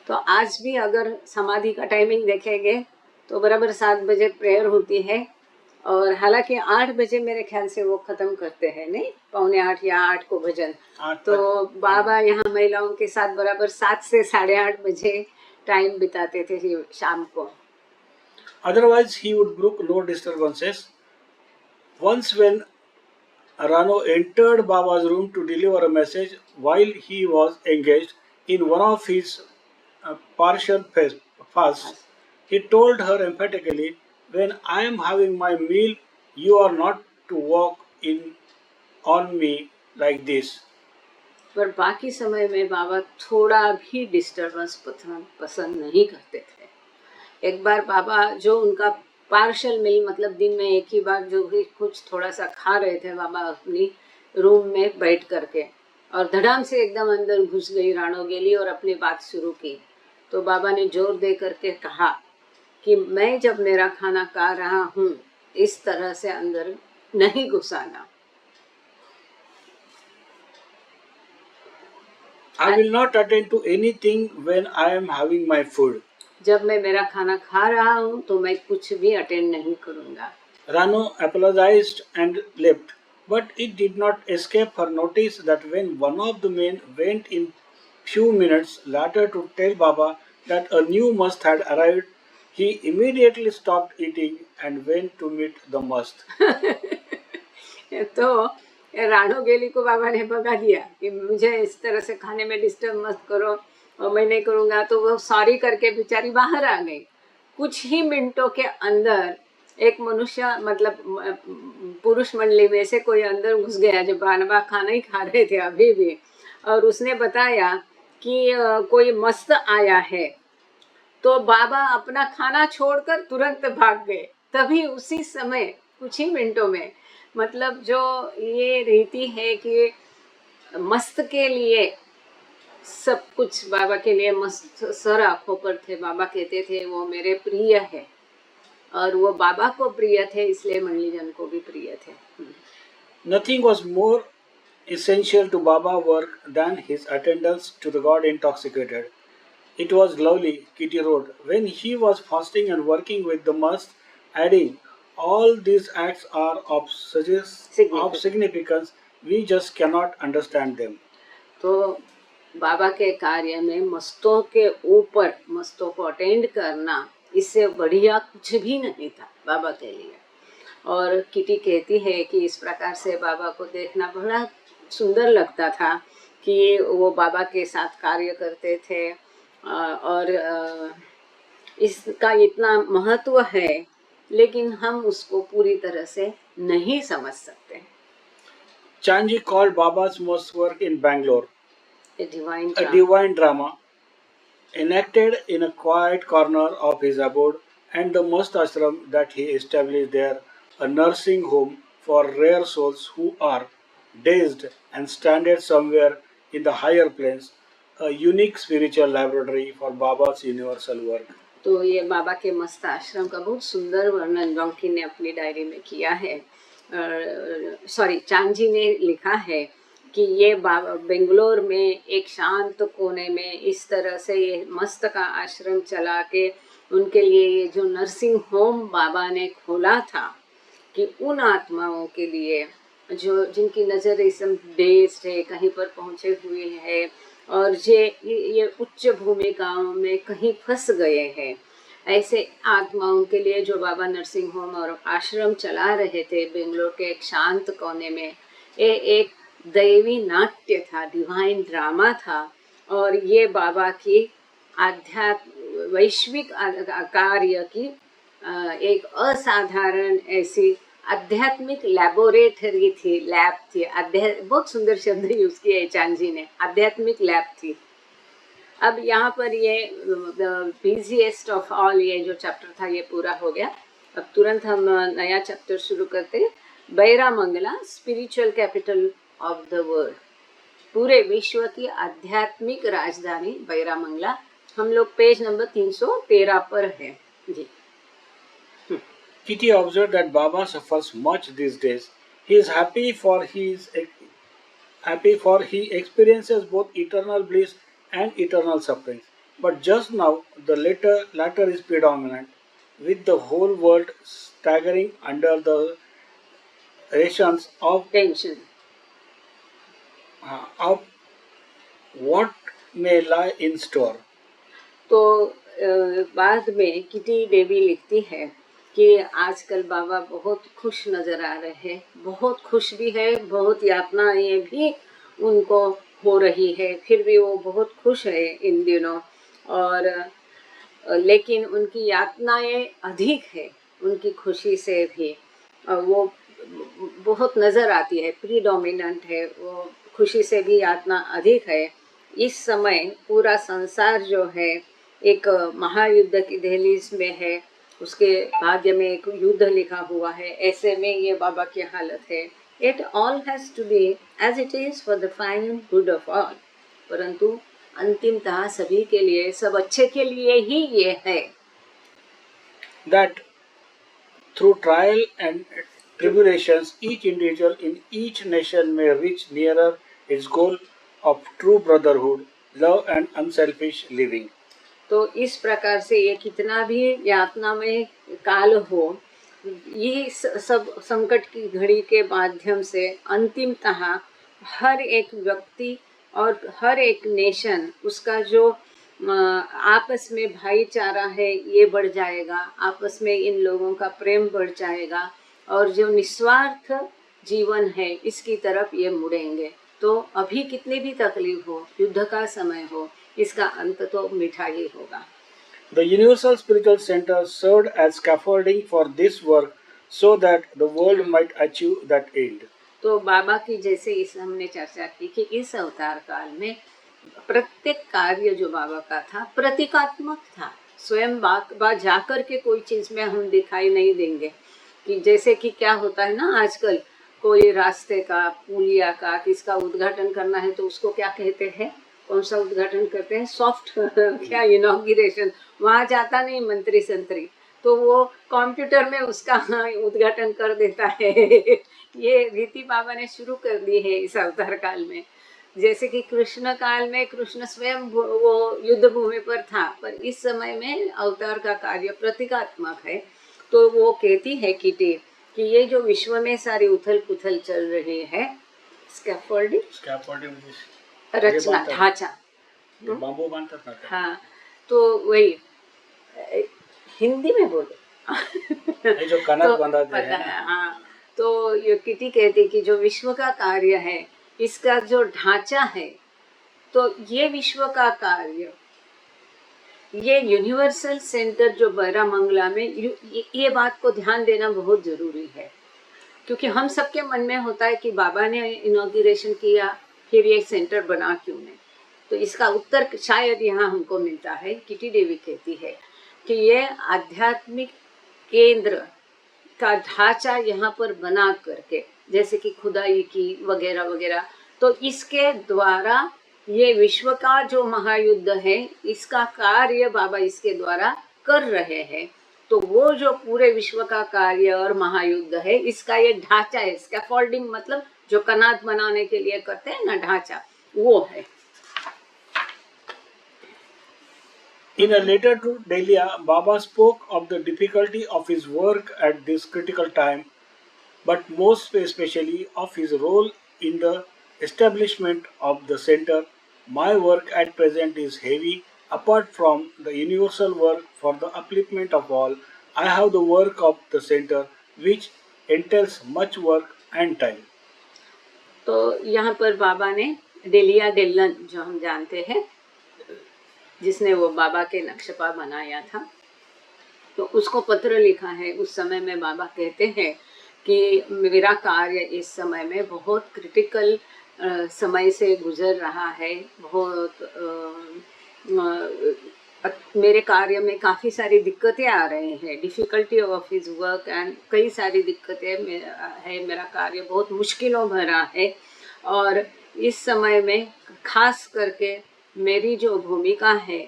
तो आज भी अगर समाधि का टाइमिंग देखेंगे तो बराबर 7 बजे प्रेयर होती है, और हालांकि 8 बजे मेरे ख्याल से वो खत्म करते हैं, नहीं 7:45 या 8 को भजन। तो बाबा यहाँ महिलाओं के साथ बराबर 7 से 8:30 बजे टाइम बिताते थे शाम को। Otherwise, he would brook no disturbances. Once, when Rano entered Baba's room to deliver a message while he was engaged in one of his partial fasts, he told her emphatically, "When I am having my meal, you are not to walk in on me like this." पर बाकी समय में बाबा थोड़ा भी disturbance पसंद नहीं करते थे। एक बार बाबा जो उनका पार्शल मील मतलब दिन में एक ही बार जो भी कुछ थोड़ा सा खा रहे थे, बाबा अपनी रूम में बैठ करके, और धड़ाम से एकदम अंदर घुस गई राणो गेली और अपनी बात शुरू की। तो बाबा ने जोर दे करके कहा कि मैं जब मेरा खाना खा रहा हूँ इस तरह से अंदर नहीं घुसाना। I will not attend to anything when I am having my food. जब मैं मेरा खाना खा रहा हूँ तो मैं कुछ भी अटेंड नहीं करूँगा। Rano apologized and left, but it did not escape her notice that when one of the men went in few minutes later to tell Baba that a new must had arrived, he immediately stopped eating and went to meet the must. तो राणो गेली को बाबा ने भगा दिया कि मुझे इस तरह से खाने में डिस्टर्ब मत करो और मैं नहीं करूँगा। तो वो सॉरी करके बेचारी बाहर आ गई। कुछ ही मिनटों के अंदर एक मनुष्य मतलब पुरुष मंडली में से कोई अंदर घुस गया, जब बाबा खाना ही खा रहे थे अभी भी, और उसने बताया कि कोई मस्त आया है। तो बाबा अपना खाना छोड़कर तुरंत भाग गए। तभी उसी समय कुछ ही मिनटों में, मतलब जो ये रीति है कि मस्त के लिए सब कुछ बाबा के लिए मस्त सर आंखों पर थे। बाबा कहते थे वो मेरे प्रिय है, और वो बाबा को प्रिय थे इसलिए मंडलीजन को भी प्रिय थे। Nothing was more essential to Baba work than his attendance to the God intoxicated. It was lovely, Kitty wrote, when he was fasting and working with the must, adding, all these acts are of significance, we just cannot understand them. तो बाबा के कार्य में मस्तों के ऊपर मस्तों को attend करना, इससे बढ़िया कुछ भी नहीं था बाबा के लिए। और किटी कहती है कि इस प्रकार से बाबा को देखना बड़ा सुंदर लगता था कि वो बाबा के साथ कार्य करते थे, और इसका इतना महत्व है लेकिन हम उसको पूरी तरह से नहीं समझ सकते। Chanji called Baba's most work in Bangalore a divine drama enacted in a quiet corner of his abode and the must ashram that he established there, a nursing home for rare souls who are dazed and stranded somewhere in the higher planes, a unique spiritual laboratory for Baba's universal work. तो ये बाबा के मस्त आश्रम का बहुत सुंदर वर्णन donkey ने अपनी डायरी में किया है। चांजी ने लिखा है कि ये बाबा बेंगलोर में एक शांत कोने में इस तरह से ये मस्त का आश्रम चला के उनके लिए ये जो नर्सिंग होम बाबा ने खोला था कि उन आत्माओं के लिए जो जिनकी नज़र इस डेस्ट है, कहीं पर पहुँचे हुए हैं और ये उच्च भूमिकाओं में कहीं फंस गए हैं, ऐसे आत्माओं के लिए जो बाबा नर्सिंग होम और आश्रम चला रहे थे बेंगलोर के एक शांत कोने में, ये एक दैवी नाट्य था, डिवाइन ड्रामा था। और ये बाबा की आध्यात्म वैश्विक कार्य की एक असाधारण ऐसी आध्यात्मिक लैबोरेटरी थी, लैब थी। बहुत सुंदर शब्द यूज किया है चांजी ने, आध्यात्मिक लैब थी। अब यहाँ पर ये बिजीएस्ट ऑफ ऑल ये जो चैप्टर था ये पूरा हो गया। अब तुरंत हम नया चैप्टर शुरू करते हैं। Byramangala, spiritual capital of the world, पूरे विश्व की आध्यात्मिक राजधानी बैरामंगला। हम लोग पेज नंबर 313 पर है जी। Kitty observed that Baba suffers much these days. He is happy for he experiences both eternal bliss and eternal suffering. but just now the latter is predominant, with the whole world staggering under the rations tension. of what may lie in store. तो बाद में kitty देवी लिखती है कि आजकल बाबा बहुत खुश नजर आ रहे हैं, बहुत खुश भी है, बहुत यातनाएं भी उनको हो रही है, फिर भी वो बहुत खुश है इन दिनों। और लेकिन उनकी यातनाएं अधिक है उनकी खुशी से भी, और वो बहुत नजर आती है, प्रीडोमिनेंट है वो, खुशी से भी यातना अधिक है। इस समय पूरा संसार जो है एक महायुद्ध की दहलीज में है, उसके भाग्य में एक युद्ध लिखा हुआ है, ऐसे में ये बाबा की हालत है। It all has to be as it is for the final good of all, परंतु अंतिमतः सभी के लिए, सब अच्छे के लिए ही ये है। That through trial and tribulations, each individual in each nation may reach nearer its goal of true brotherhood, love and unselfish living. तो इस प्रकार से ये कितना भी यातना में काल हो, ये सब संकट की घड़ी के माध्यम से अंतिमतः हर एक व्यक्ति और हर एक नेशन, उसका जो आपस में भाईचारा है ये बढ़ जाएगा, आपस में इन लोगों का प्रेम बढ़ जाएगा, और जो निस्वार्थ जीवन है इसकी तरफ ये मुड़ेंगे। तो अभी कितनी भी तकलीफ हो, युद्ध का समय हो, इसका अंत तो मीठा ही होगा। The Universal Spiritual Center served as scaffolding for this work so that the world might achieve that end. तो बाबा की जैसे इस हमने चर्चा की कि इस अवतार काल में प्रत्येक कार्य जो बाबा का था प्रतीकात्मक था, स्वयं बाबा जाकर के कोई चीज में हम दिखाई नहीं देंगे। कि जैसे कि क्या होता है ना, आजकल कोई रास्ते का, पुलिया का, किसका उद्घाटन करना है तो उसको क्या कहते हैं, कौन सा उद्घाटन करते हैं, सॉफ्ट क्या इनॉग्रेशन, वहाँ जाता नहीं मंत्री संतरी, तो वो कंप्यूटर में उसका उद्घाटन कर देता है। ये रीति बाबा ने शुरू कर दी है इस अवतार काल में। जैसे कि कृष्ण काल में कृष्ण स्वयं वो युद्ध भूमि पर था, पर इस समय में अवतार का कार्य प्रतीकात्मक है। तो वो कहती है किटी कि ये जो विश्व में सारी उथल पुथल चल रही है, स्कैफोल्डिंग रचना, ढांचा, बांबू बांधता था। हाँ, तो वही हिंदी में बोलो जो कनक बंधाते हैं ना। हाँ, तो ये किटी कहती कि जो विश्व का कार्य है, इसका जो ढांचा है, तो ये विश्व का कार्य, ये यूनिवर्सल सेंटर जो बैरामंगला में, ये बात को ध्यान देना बहुत जरूरी है, क्योंकि हम सबके मन में होता है कि बाबा ने इनॉग्रेशन किया, फिर ये सेंटर बना क्यों नहीं। तो इसका उत्तर शायद यहाँ हमको मिलता है। किटी देवी कहती है कि ये आध्यात्मिक केंद्र का ढांचा यहाँ पर बना करके, जैसे कि खुदाई की वगैरह वगैरह, तो इसके द्वारा ये विश्व का जो महायुद्ध है, इसका कार्य बाबा इसके द्वारा कर रहे हैं। तो वो जो पूरे विश्व का कार्य और महायुद्ध है, इसका ये ढांचा है। स्कैफोल्डिंग मतलब जो कनात बनाने के लिए करते हैं ना, ढांचा, वो है। In a letter to Delia, Baba spoke of the difficulty of his work at this critical time, but most especially of his role in the establishment of the center. My work at present is heavy. Apart from the universal work for the upliftment of all, I have the work of the center, which entails much work and time. तो यहाँ पर बाबा ने dahlia Dillon, जो हम जानते हैं, जिसने वो बाबा के नक्शपा बनाया था, तो उसको पत्र लिखा है। उस समय में बाबा कहते हैं कि मेरा कार्य इस समय में बहुत क्रिटिकल समय से गुजर रहा है, बहुत मेरे कार्य में काफ़ी सारी दिक्कतें आ रही हैं, difficulty of his work and, कई सारी दिक्कतें है, मेरा कार्य बहुत मुश्किलों भरा है। और इस समय में खास करके मेरी जो भूमिका है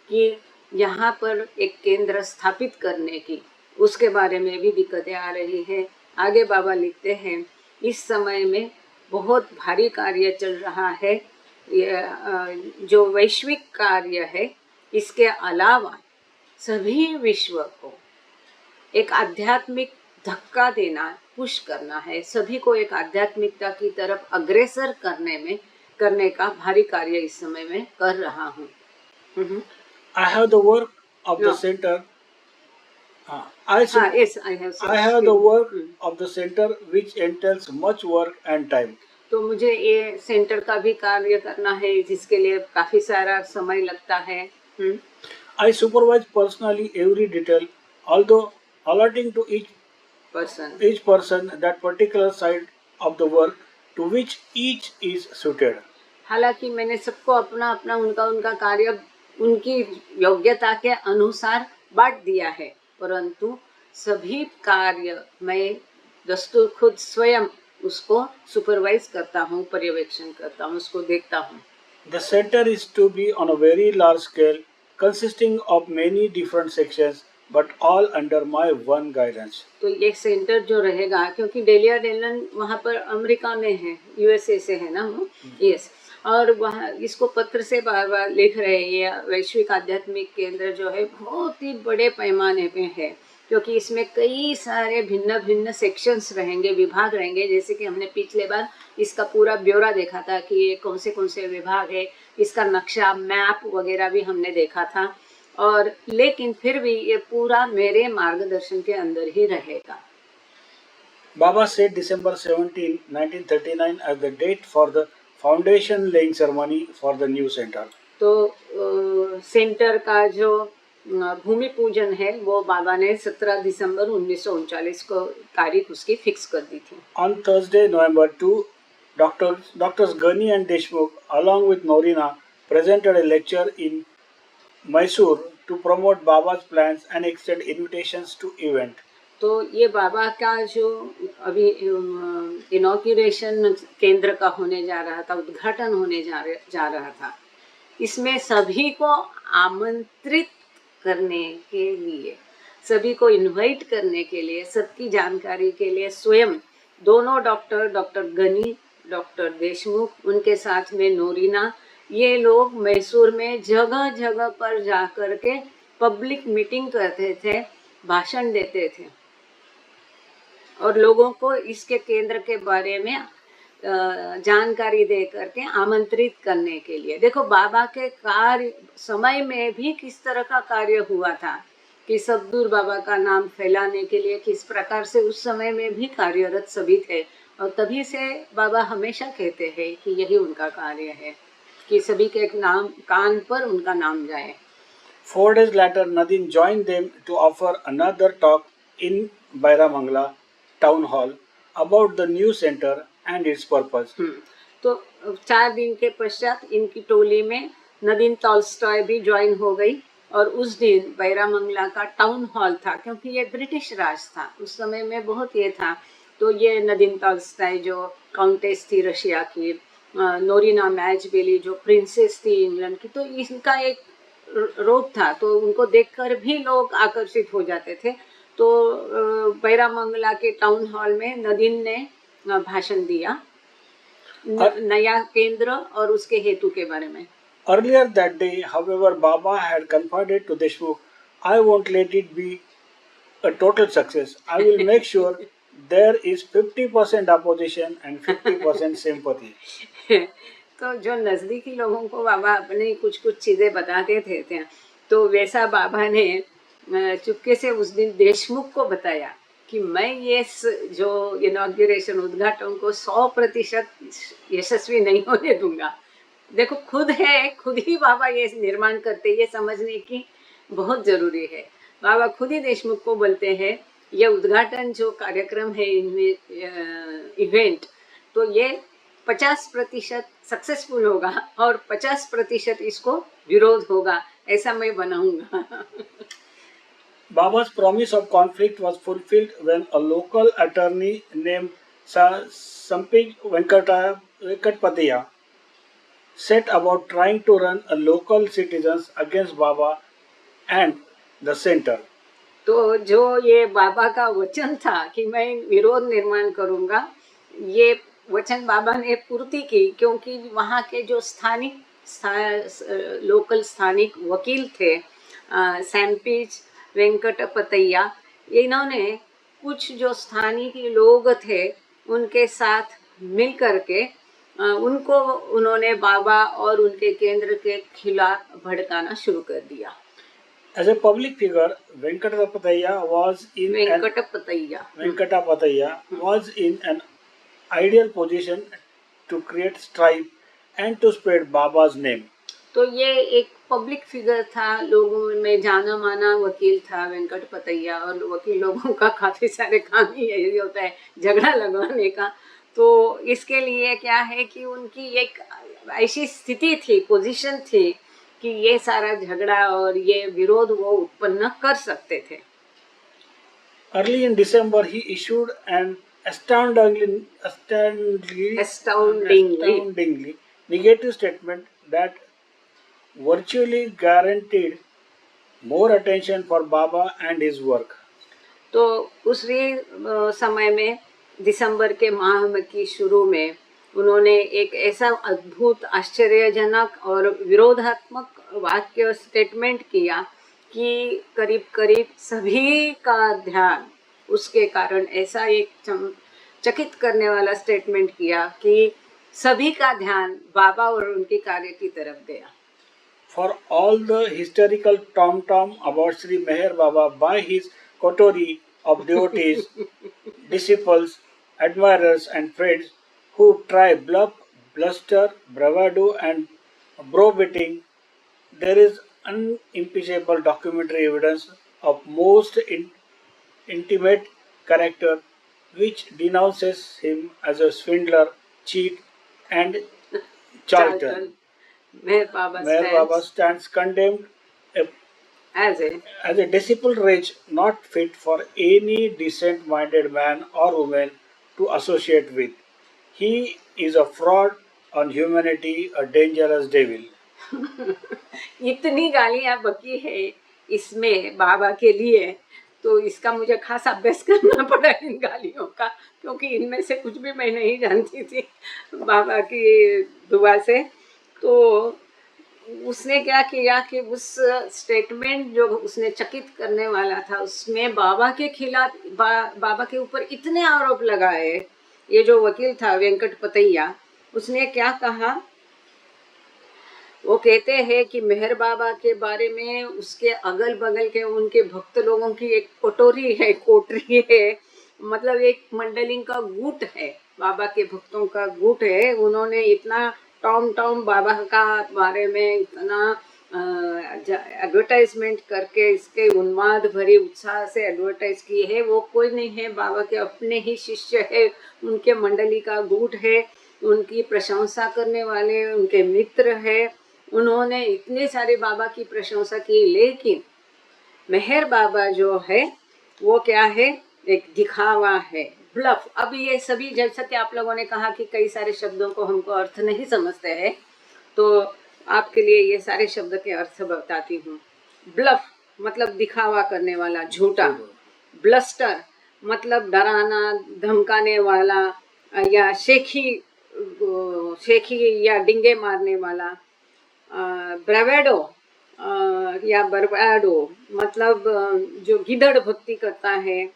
कि यहाँ पर एक केंद्र स्थापित करने की, उसके बारे में भी दिक्कतें आ रही है। आगे बाबा लिखते हैं, इस समय में बहुत भारी कार्य चल रहा है, जो वैश्विक कार्य है, इसके अलावा सभी विश्व को एक आध्यात्मिक धक्का देना, पुश करना है, सभी को एक आध्यात्मिकता की तरफ अग्रसर करने का भारी कार्य इस समय में कर रहा हूँ। I have the work of the No. center. Yes, I have. I have the work of the center which entails much work and time. तो मुझे ये सेंटर का भी कार्य करना है जिसके लिए काफी सारा समय लगता है। I supervise personally every detail, although allotting to each person that particular side of the work to which each is suited. हालांकि मैंने सबको अपना अपना उनका कार्य उनकी योग्यता के अनुसार बांट दिया है, परंतु सभी कार्य मैं दस्तूर खुद स्वयं उसको सुपरवाइज करता हूँ, पर्यवेक्षण करता हूँ, उसको देखता हूँ। The center is to be on a very large scale, consisting of many different sections, but all under my one guidance. तो ये सेंटर जो रहेगा, क्योंकि डेलिया डेलन वहाँ पर अमेरिका में है, यूएसए से है ना वो, यस, और वहाँ इसको पत्र से बार बार लिख रहे हैं। ये वैश्विक आध्यात्मिक केंद्र जो है बहुत ही बड़े पैमाने पे है, क्योंकि इसमें कई सारे भिन्न भिन्न सेक्शंस रहेंगे, विभाग रहेंगे। जैसे कि हमने पिछले बार इसका पूरा ब्यौरा देखा था कि ये कौन से विभाग है, इसका नक्शा, मैप वगैरह भी हमने देखा था, और लेकिन फिर भी ये पूरा मेरे मार्गदर्शन के अंदर ही रहेगा। Baba said December 17, 1939 as the date for the foundation laying ceremony for the new center. तो सेंटर का जो भूमि पूजन है वो बाबा ने 17 दिसंबर 1939 को तारीख उसकी फिक्स कर दी थी। On Thursday, November 2, Doctors Gani and Deshmukh along with Norina presented a lecture in Mysore to promote Baba's plans and extend invitations to event. तो ये बाबा का जो अभी इनॉग्रेशन केंद्र का होने जा रहा था, उद्घाटन होने जा रहा था, इसमें सभी को आमंत्रित करने के लिए, सभी को इनवाइट करने के लिए, सबकी जानकारी के लिए स्वयं दोनों डॉक्टर गनी, डॉक्टर देशमुख, उनके साथ में नोरीना, ये लोग मैसूर में जगह जगह पर जाकर के पब्लिक मीटिंग करते थे, भाषण देते थे और लोगों को इसके केंद्र के बारे में जानकारी दे करके आमंत्रित करने के लिए। देखो बाबा के कार्य समय में भी किस तरह का कार्य हुआ था कि सद्गुरु बाबा का नाम फैलाने के लिए किस प्रकार से उस समय में भी कार्यरत सभी थे, और तभी से बाबा हमेशा कहते हैं कि यही उनका कार्य है कि सभी के नाम कान पर उनका नाम जाए। 4 days later, Nadine joined them to offer another talk in Bairamangala Town Hall about the new center and its purpose. तो 4 दिन के पश्चात इनकी टोली में नदीन टॉल्स्टॉय भी ज्वाइन हो गई, और उस दिन बैरामंगला का टाउन हॉल था, क्योंकि ये ब्रिटिश राज था उस समय में, बहुत ये था। तो ये नदीन टॉल्स्टॉय जो काउंटेस थी रशिया की, नोरीना मैजबेली जो प्रिंसेस थी इंग्लैंड की, तो इनका एक रूप था, तो उनको देखकर भी लोग आकर्षित हो जाते थे। तो बैरामंगला के टाउन हॉल में नदीन ने भाषण दिया नया केंद्र और उसके हेतु के बारे में। Earlier that day, however, Baba had confided to Deshmukh, I won't let it be a total success. I will make sure there is 50% opposition and 50% sympathy. तो जो नजदीकी लोगों को बाबा अपने कुछ चीजें बताते थे, तो वैसा बाबा ने चुपके से उस दिन देशमुख को बताया कि मैं ये जो इनॉग्रेशन उद्घाटन को 100% यशस्वी नहीं होने दूंगा। देखो खुद ही बाबा ये निर्माण करते, ये समझने की बहुत जरूरी है। बाबा खुद ही देशमुख को बोलते हैं ये उद्घाटन जो कार्यक्रम है इवेंट, तो ये 50% सक्सेसफुल होगा और 50% इसको विरोध होगा, ऐसा मैं बनाऊंगा। Baba's promise of conflict was fulfilled when a local attorney named Sampij Venkatpatiya set about trying to run a local citizens against Baba and the center. तो जो ये बाबा का वचन था कि मैं विरोध निर्माण करूंगा, ये वचन बाबा ने पूर्ति की, क्योंकि वहाँ के जो स्थानिक लोकल स्थानिक वकील थे सैम्पीज वेंकटपतैया, इन्होंने कुछ जो स्थानीय लोग थे उनके साथ मिल करके उन्होंने बाबा और उनके केंद्र के खिलाफ भड़काना शुरू कर दिया। As a public figure, Venkatapatayya was in an ideal position to create strife and to spread Baba's name. तो ये एक पब्लिक फिगर था, लोगों में जाना माना वकील था वेंकटपतैया, और वकील लोगों का काफी सारे काम ही यही होता है, झगड़ा लगवाने का। तो इसके लिए क्या है कि उनकी एक ऐसी स्थिति थी, पोजीशन थी कि ये सारा झगड़ा और ये विरोध वो उत्पन्न कर सकते थे। Early in December, he issued an astoundingly negative statement that virtually guaranteed more attention for Baba and his work. तो उसी समय में दिसंबर के माह की शुरू में उन्होंने एक ऐसा अद्भुत, आश्चर्यजनक और विरोधात्मक वाक्य स्टेटमेंट किया कि करीब करीब सभी का ध्यान उसके कारण, ऐसा एक चकित करने वाला स्टेटमेंट किया कि सभी का ध्यान बाबा और उनके कार्य की तरफ गया। For all the hysterical tom-tom about Sri Meher Baba by his coterie of devotees, disciples, admirers and friends who try bluff, bluster, bravado and browbeating, there is unimpeachable documentary evidence of most intimate character which denounces him as a swindler, cheat and charlatan. Meher Baba stands condemned as a disciple wretch not fit for any decent-minded man or woman to associate with. He is a fraud on humanity, a dangerous devil. इतनी गालियां बकी है इसमें बाबा के लिए, तो इसका मुझे खास अभ्यास करना पड़ा इन गालियों का, क्योंकि इनमें से कुछ भी मैं नहीं जानती थी बाबा की दुआ से। तो उसने क्या किया कि उस स्टेटमेंट जो उसने चकित करने वाला था उसमें बाबा के खिलाफ बाबा के ऊपर इतने आरोप लगाए। ये जो वकील था वेंकटपतैया, उसने क्या कहा, वो कहते हैं कि मेहर बाबा के बारे में उसके अगल बगल के उनके भक्त लोगों की एक कोटरी है, मतलब एक मंडलिंग का गुट है, बाबा के भक्तों का गुट है। उन्होंने इतना टॉम बाबा का बारे में इतना एडवर्टाइजमेंट करके इसके उन्माद भरी उत्साह से एडवर्टाइज की है। वो कोई नहीं है, बाबा के अपने ही शिष्य है, उनके मंडली का गुट है, उनकी प्रशंसा करने वाले उनके मित्र है। उन्होंने इतने सारे बाबा की प्रशंसा की, लेकिन मेहर बाबा जो है वो क्या है, एक दिखावा है, ब्लफ। अब ये सभी, जैसा कि आप लोगों ने कहा कि कई सारे शब्दों को हमको अर्थ नहीं समझते हैं, तो आपके लिए ये सारे शब्द के अर्थ बताती हूँ। ब्लफ मतलब दिखावा करने वाला, झूठा। ब्लस्टर मतलब डराना, धमकाने वाला, या शेखी या डिंगे मारने वाला। ब्रावेडो या बर्बाडो मतलब जो गिदड़ भक्ति करता है।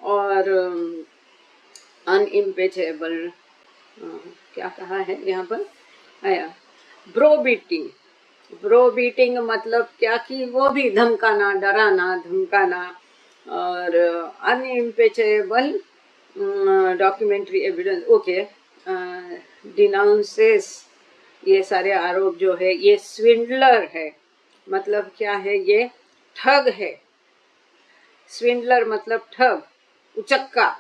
और अनइम्पेचेबल क्या कहा है यहाँ पर, ब्रोबीटिंग मतलब क्या कि वो भी धमकाना, डराना, धमकाना। और अनइम्पेचेबल डॉक्यूमेंट्री एविडेंस, ओके, डिनाउंसेस, ये सारे आरोप जो है, ये स्विंडलर है, मतलब क्या है, ये ठग है। स्विंडलर मतलब ठग, उचक्का।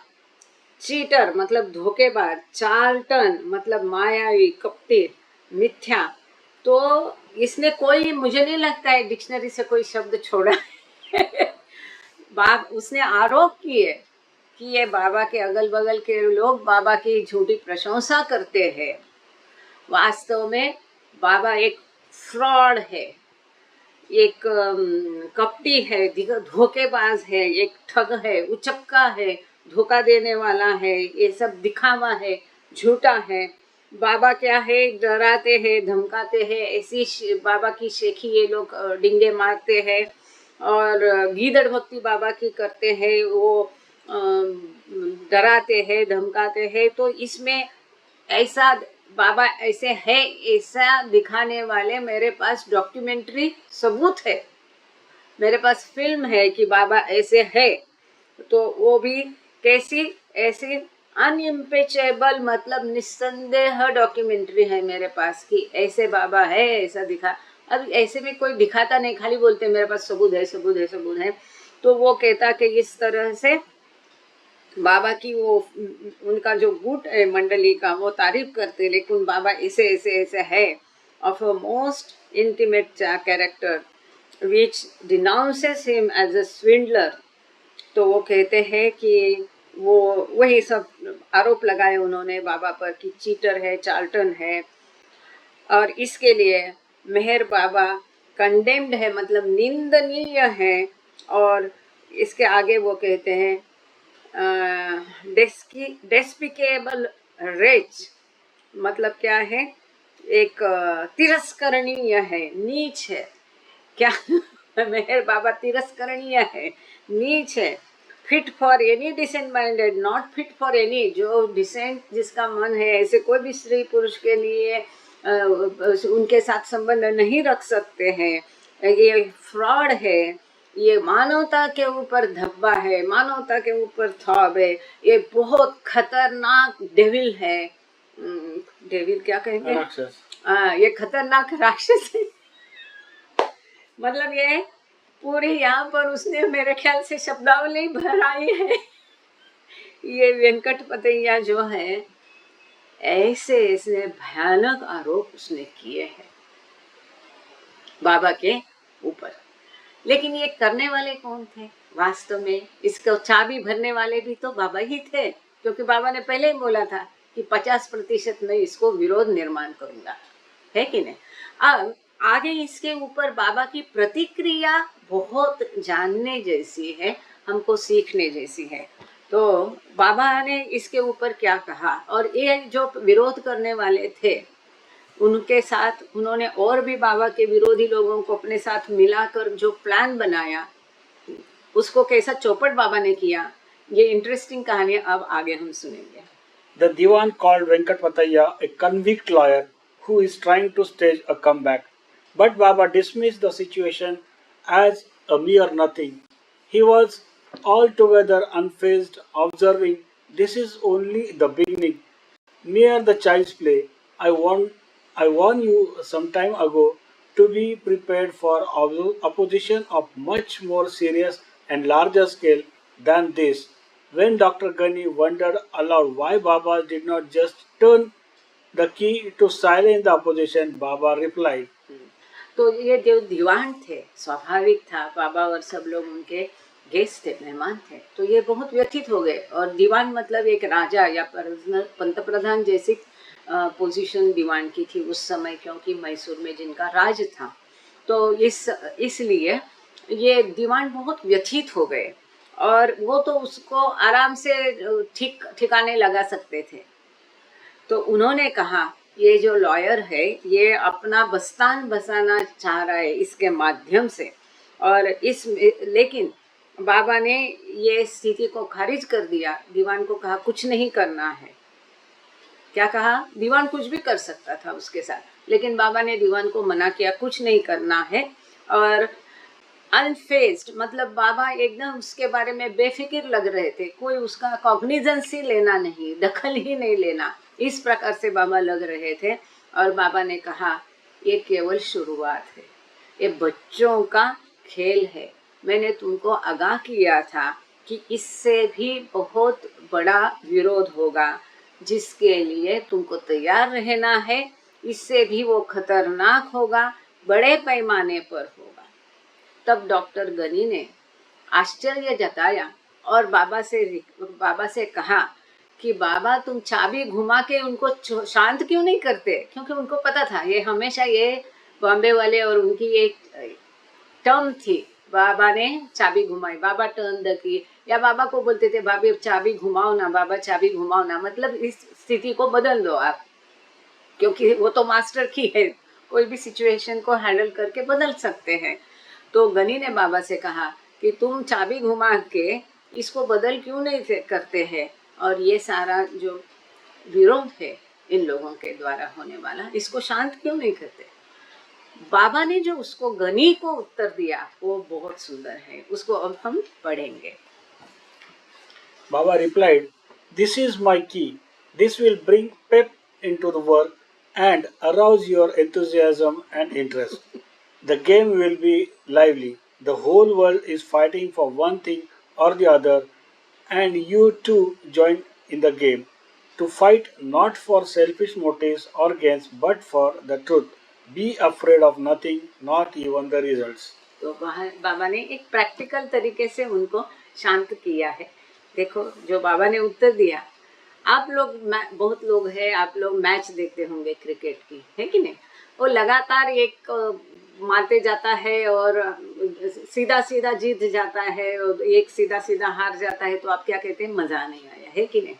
चीटर मतलब धोखेबाज। चार्लटन मतलब मायावी, कपटी, मिथ्या। तो इसने कोई, मुझे नहीं लगता है डिक्शनरी से कोई शब्द छोड़ा है। उसने आरोप किए कि ये बाबा के अगल बगल के लोग बाबा की झूठी प्रशंसा करते हैं। वास्तव में बाबा एक फ्रॉड है, एक कपटी है, धोखेबाज है, एक ठग है, उचक्का है, धोखा देने वाला है, ये सब दिखावा है, झूठा है। बाबा क्या है, डराते हैं, धमकाते हैं, ऐसी बाबा की शेखी ये लोग डिंगे मारते हैं और गीदड़ भक्ति बाबा की करते हैं, वो डराते हैं, धमकाते हैं। तो इसमें ऐसा बाबा ऐसे है ऐसा दिखाने वाले मेरे पास डॉक्यूमेंट्री सबूत है, मेरे पास फिल्म है कि बाबा ऐसे है। तो वो भी कैसी, ऐसी अनइम्पेचेबल, मतलब निस्संदेह डॉक्यूमेंट्री है मेरे पास कि ऐसे बाबा है, ऐसा दिखा। अब ऐसे में कोई दिखाता नहीं, खाली बोलते मेरे पास सबूत है, सबूत है, सबूत है। तो वो कहता कि इस तरह से बाबा की वो उनका जो गुट है मंडली का, वो तारीफ करते, लेकिन बाबा ऐसे ऐसे ऐसे है of a most intimate character which denounces him as a swindler. तो वो कहते हैं कि वो वही सब आरोप लगाए उन्होंने बाबा पर कि चीटर है, चार्लटन है, और इसके लिए मेहर बाबा कंडेम्ड है, मतलब निंदनीय है। और इसके आगे वो कहते हैं डेस्पिकेबल रेच, मतलब क्या है, एक तिरस्करणीय है, नीच है क्या मेहर बाबा तिरस्करणीय है, नीच है। Fit for any decent minded, not fit for any, जो डिसेंट जिसका मन है ऐसे कोई भी स्त्री पुरुष के लिए उनके साथ संबंध नहीं रख सकते हैं। ये फ्रॉड है, ये मानवता के ऊपर धब्बा है, मानवता के ऊपर थॉब है, ये बहुत खतरनाक डेविल है। डेविल क्या कहेंगे, राक्षस। ये खतरनाक राक्षस है। मतलब ये पूरी यहाँ पर उसने मेरे ख्याल से शब्दावली भराई है। ये वेंकटपतैया जो है, ऐसे इसने भयानक आरोप उसने किए हैं बाबा के ऊपर। लेकिन ये करने वाले कौन थे वास्तव में, इसको चाबी भरने वाले भी तो बाबा ही थे, क्योंकि बाबा ने पहले ही बोला था कि 50% मैं इसको विरोध निर्माण करूंगा, है कि नहीं। अब आगे इसके ऊपर बाबा की प्रतिक्रिया बहुत जानने जैसी है, हमको सीखने जैसी है। तो बाबा ने इसके ऊपर क्या कहा, और ये जो विरोध करने वाले थे उनके साथ उन्होंने और भी बाबा के विरोधी लोगों को अपने साथ मिलाकर जो प्लान बनाया, उसको कैसा चौपट बाबा ने किया, ये इंटरेस्टिंग कहानी अब आगे हम सुनेंगे। The Diwan called Venkatpataya a convict lawyer who is trying to stage a comeback. But Baba dismissed the situation as a mere nothing. He was altogether unfazed, observing, "This is only the beginning, mere the child's play. I warned you some time ago to be prepared for opposition of much more serious and larger scale than this." When Dr. Ghani wondered aloud why Baba did not just turn the key to silence the opposition, Baba replied, तो ये जो दीवान थे, स्वाभाविक था, बाबा और सब लोग उनके गेस्ट थे, मेहमान थे, तो ये बहुत व्यथित हो गए। और दीवान मतलब एक राजा या पंतप्रधान जैसी पोजीशन दीवान की थी उस समय, क्योंकि मैसूर में जिनका राज था। तो इसलिए ये दीवान बहुत व्यथित हो गए, और वो तो उसको आराम से ठिकाने लगा सकते थे। तो उन्होंने कहा ये जो लॉयर है ये अपना बस्तान बसाना चाह रहा है इसके माध्यम से, और लेकिन बाबा ने ये स्थिति को खारिज कर दिया। दीवान को कहा कुछ नहीं करना है। क्या कहा, दीवान कुछ भी कर सकता था उसके साथ, लेकिन बाबा ने दीवान को मना किया, कुछ नहीं करना है। और अनफेज्ड मतलब बाबा एकदम उसके बारे में बेफिक्र लग रहे थे, कोई उसका कॉग्निजेंस ही लेना नहीं, दखल ही नहीं लेना, इस प्रकार से बाबा लग रहे थे। और बाबा ने कहा ये केवल शुरुआत है, ये बच्चों का खेल है। मैंने तुमको आगाह किया था कि इससे भी बहुत बड़ा विरोध होगा, जिसके लिए तुमको तैयार रहना है। इससे भी वो खतरनाक होगा, बड़े पैमाने पर होगा। तब डॉक्टर गनी ने आश्चर्य जताया और बाबा से कहा कि बाबा तुम चाबी घुमा के उनको शांत क्यों नहीं करते, क्योंकि उनको पता था ये हमेशा ये बॉम्बे वाले और उनकी एक टर्म थी, बाबा ने चाबी घुमाई, बाबा टर्न द की, या बाबा को बोलते थे बाबा चाबी घुमाओ ना, बाबा चाबी घुमाओ ना, मतलब इस स्थिति को बदल दो आप। क्योंकि वो तो मास्टर की है, कोई भी सिचुएशन को हैंडल करके बदल सकते हैं। तो गनी ने बाबा से कहा कि तुम चाबी घुमा के इसको बदल क्यों नहीं करते हैं, और ये सारा जो विरोध है इन लोगों के द्वारा होने वाला, इसको शांत क्यों नहीं करते। बाबा ने जो उसको गनी को उत्तर दिया वो बहुत सुंदर है, उसको अब हम पढ़ेंगे। Baba replied, "This is my key. This will bring pep into the work and arouse your enthusiasm and interest. The game will be lively. The whole world is fighting for one thing or the other, and you too join in the game. To fight not for selfish motives or gains, but for the truth. Be afraid of nothing, not even the results." तो बाबा ने एक practical तरीके से उनको शांत किया है। देखो जो बाबा ने उत्तर दिया, आप लोग बहुत लोग हैं, आप लोग मैच देखते होंगे क्रिकेट की, है कि नहीं। वो लगातार एक मारते जाता है और सीधा सीधा जीत जाता है और एक सीधा सीधा हार जाता है, तो आप क्या कहते हैं, मजा नहीं आया, है कि नहीं।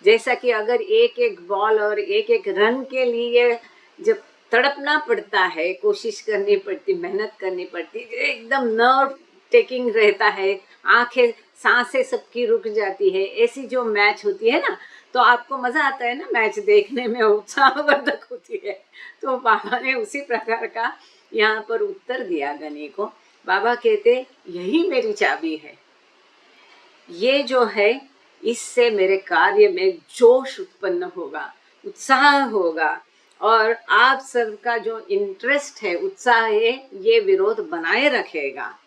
जैसा कि अगर एक एक बॉल और एक एक रन के लिए जब तड़पना पड़ता है, कोशिश करनी पड़ती, मेहनत करनी पड़ती, एकदम नर्व टेकिंग रहता है, आंखें सांसें सबकी रुक जाती है, ऐसी जो मैच होती है ना, तो आपको मजा आता है ना मैच देखने में, उत्साहवर्धक होती है। तो बाबा ने उसी प्रकार का यहाँ पर उत्तर दिया गनी को। बाबा कहते यही मेरी चाबी है, ये जो है इससे मेरे कार्य में जोश उत्पन्न होगा, उत्साह होगा, और आप सबका जो इंटरेस्ट है, उत्साह है, ये विरोध बनाए रखेगा।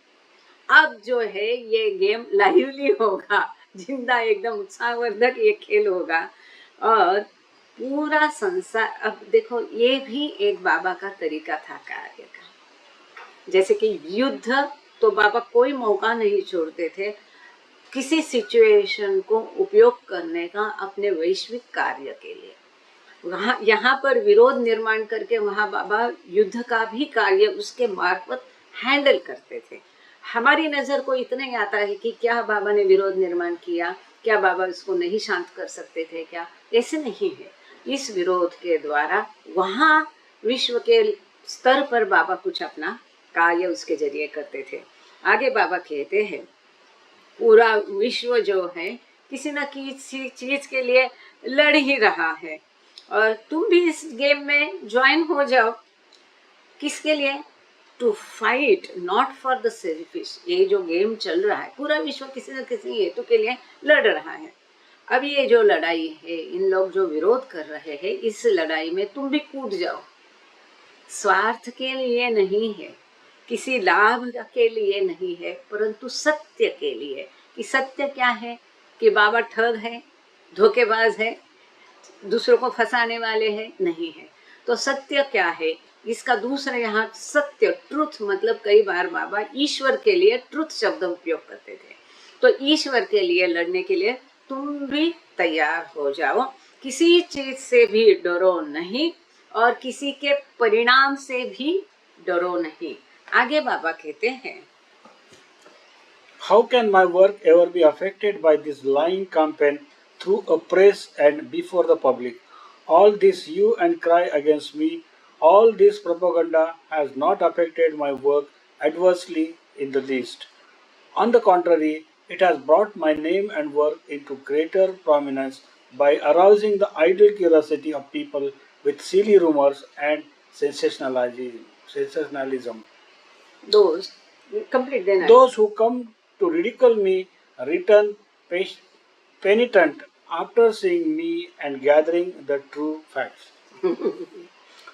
अब जो है ये गेम लाइवली होगा, जिंदा एकदम उत्साहवर्धक ये खेल होगा, और पूरा संसार। अब देखो ये भी एक बाबा का तरीका था कार्य का। जैसे कि युद्ध तो बाबा कोई मौका नहीं छोड़ते थे किसी सिचुएशन को उपयोग करने का अपने वैश्विक कार्य के लिए। वहाँ यहाँ पर विरोध निर्माण करके वहाँ बाबा युद्ध का भी कार्य उसके मार्फत हैंडल करते थे। हमारी नज़र को इतना ही आता है कि क्या बाबा ने विरोध निर्माण किया, क्या बाबा इसको नहीं शांत कर सकते थे क्या, ऐसे नहीं है। इस विरोध के द्वारा वहाँ विश्व के स्तर पर बाबा कुछ अपना कार्य उसके जरिए करते थे। आगे बाबा कहते हैं पूरा विश्व जो है किसी न किसी चीज के लिए लड़ ही रहा है, और तुम भी इस गेम में ज्वाइन हो जाओ। किसके लिए? To fight not for the selfish. ये जो गेम चल रहा है पूरा विश्व किसी न किसी हेतु के लिए लड़ रहा है। अब ये जो लड़ाई है, इन लोग जो विरोध कर रहे हैं, इस लड़ाई में तुम भी कूद जाओ। स्वार्थ के लिए नहीं है, किसी लाभ के लिए नहीं है, परंतु सत्य के लिए। कि सत्य क्या है? कि बाबा ठग है, धोखेबाज है, दूसरों को फंसाने वाले हैं, नहीं है। तो सत्य क्या है? इसका दूसरा यहाँ सत्य, ट्रुथ, मतलब कई बार बाबा ईश्वर के लिए ट्रुथ शब्द उपयोग करते थे। तो ईश्वर के लिए लड़ने के लिए तुम भी तैयार हो जाओ, किसी चीज से भी डरो नहीं, और किसी के परिणाम से भी डरो नहीं। आगे बाबा कहते हैं, How can my work ever be affected by this lying campaign through a press and before the public? All this hue and cry against me, all this propaganda has not affected my work adversely in the least. On the contrary, it has brought my name and work into greater prominence by arousing the idle curiosity of people with silly rumors and sensationalism. those complete then Those who come to ridicule me return penitent after seeing me and gathering the true facts.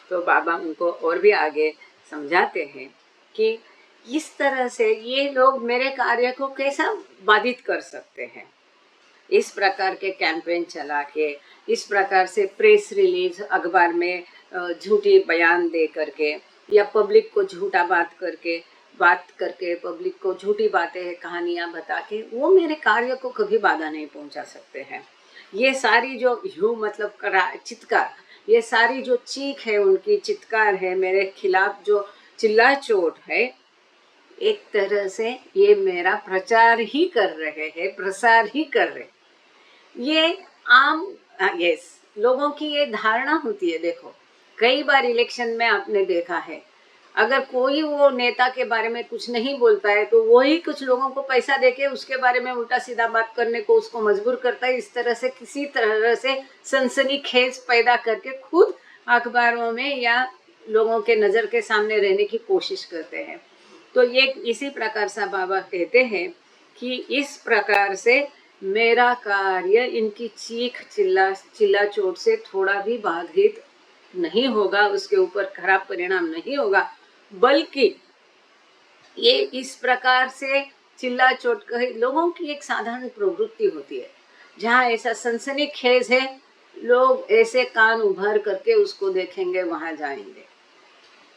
तो बाबा उनको और भी आगे समझाते हैं कि इस तरह से ये लोग मेरे कार्य को कैसा बाधित कर सकते हैं। इस प्रकार के कैंपेन चला के, इस प्रकार से प्रेस रिलीज, अखबार में झूठी बयान दे करके, या पब्लिक को झूठा बात करके पब्लिक को झूठी बातें, कहानियां बता के, वो मेरे कार्य को कभी बाधा नहीं पहुंचा सकते हैं। ये सारी जो ह्यू मतलब चित्कार, ये सारी जो चीख है, उनकी चित्कार है, मेरे खिलाफ जो चिल्ला चोट है, एक तरह से ये मेरा प्रचार ही कर रहे हैं, प्रसार ही कर रहे। ये आम यस लोगों की ये धारणा होती है। देखो कई बार इलेक्शन में आपने देखा है, अगर कोई वो नेता के बारे में कुछ नहीं बोलता है तो वही कुछ लोगों को पैसा देके उसके बारे में उल्टा सीधा बात करने को उसको मजबूर करता है। इस तरह से किसी तरह से सनसनीखेज पैदा करके खुद अखबारों में या लोगों के नज़र के सामने रहने की कोशिश करते हैं। तो ये इसी प्रकार से बाबा कहते हैं कि इस प्रकार से मेरा कार्य इनकी चीख चिल्ला चोट से थोड़ा भी बाधित नहीं होगा, उसके ऊपर खराब परिणाम नहीं होगा, बल्कि ये इस प्रकार से चिल्ला चोट कर लोगों की एक साधारण प्रवृत्ति होती है। जहाँ ऐसा सनसनीखेज है, लोग ऐसे कान उभर करके उसको देखेंगे, वहां जाएंगे।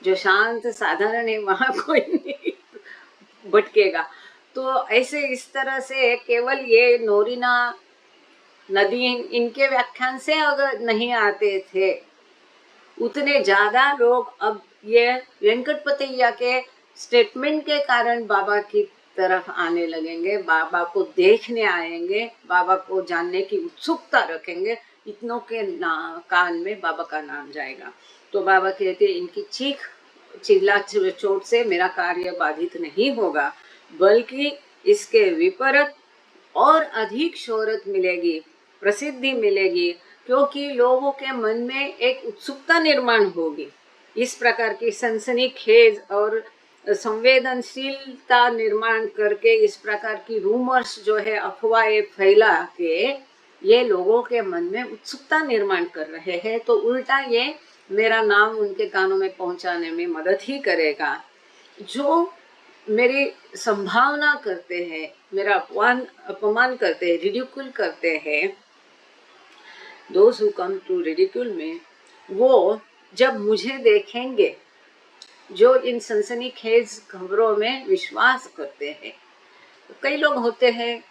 जो शांत साधारण है वहां कोई नहीं भटकेगा। तो ऐसे इस तरह से केवल ये नोरीना नदी इनके व्याख्यान से अगर नहीं आते थे, उतने ज्यादा लोग अब ये वेंकटपतैया के स्टेटमेंट के कारण बाबा की तरफ आने लगेंगे, बाबा को देखने आएंगे, बाबा को जानने की उत्सुकता रखेंगे। इतनों के कान में बाबा का नाम जाएगा। तो बाबा कहते इनकी चीख चिल्ला चोट से मेरा कार्य बाधित नहीं होगा, बल्कि इसके विपरीत और अधिक शोहरत मिलेगी, प्रसिद्धि मिलेगी, क्योंकि लोगों के मन में एक उत्सुकता निर्माण होगी। इस प्रकार की सनसनीखेज और संवेदनशीलता निर्माण करके इस प्रकार की रूमर्स जो है, अफवाहें फैला के ये लोगों के मन में उत्सुकता निर्माण कर रहे हैं। तो उल्टा ये मेरा नाम उनके कानों में पहुंचाने में मदद ही करेगा। जो मेरी संभावना करते हैं, मेरा अपमान करते हैं, रिडिक्यूल करते हैं, those who come to ridicule में, वो जब मुझे देखेंगे, जो इन सनसनीखेज खबरों में विश्वास करते हैं, तो कई लोग होते हैं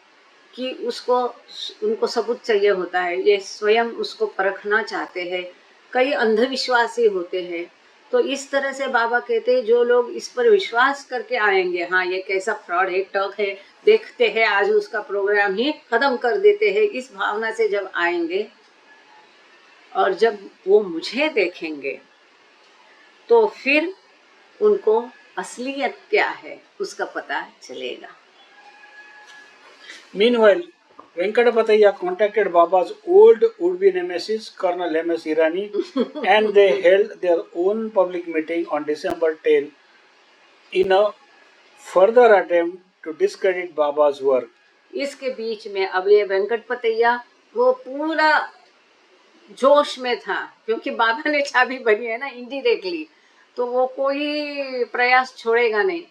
कि उनको सबूत चाहिए होता है, ये स्वयं उसको परखना चाहते हैं। कई अंधविश्वासी होते हैं। तो इस तरह से बाबा कहते हैं जो लोग इस पर विश्वास करके आएंगे, हाँ ये कैसा फ्रॉड है, टक है, देखते हैं आज उसका प्रोग्राम ही खत्म कर देते हैं, इस भावना से जब आएंगे और जब वो मुझे देखेंगे तो फिर उनको असलियत क्या है उसका पता चलेगा। Meanwhile, Venkatapatayya contacted Baba's old would-be nemesis, Colonel M.S. Irani, and they held their own public meeting on December 10 in a further attempt to discredit Baba's work. इसके बीच में अब ये वेंकटपतैया वो पूरा जोश में था, क्योंकि बाबा ने चाबी बनी है ना इनडायरेक्टली, तो वो कोई प्रयास छोड़ेगा नहीं।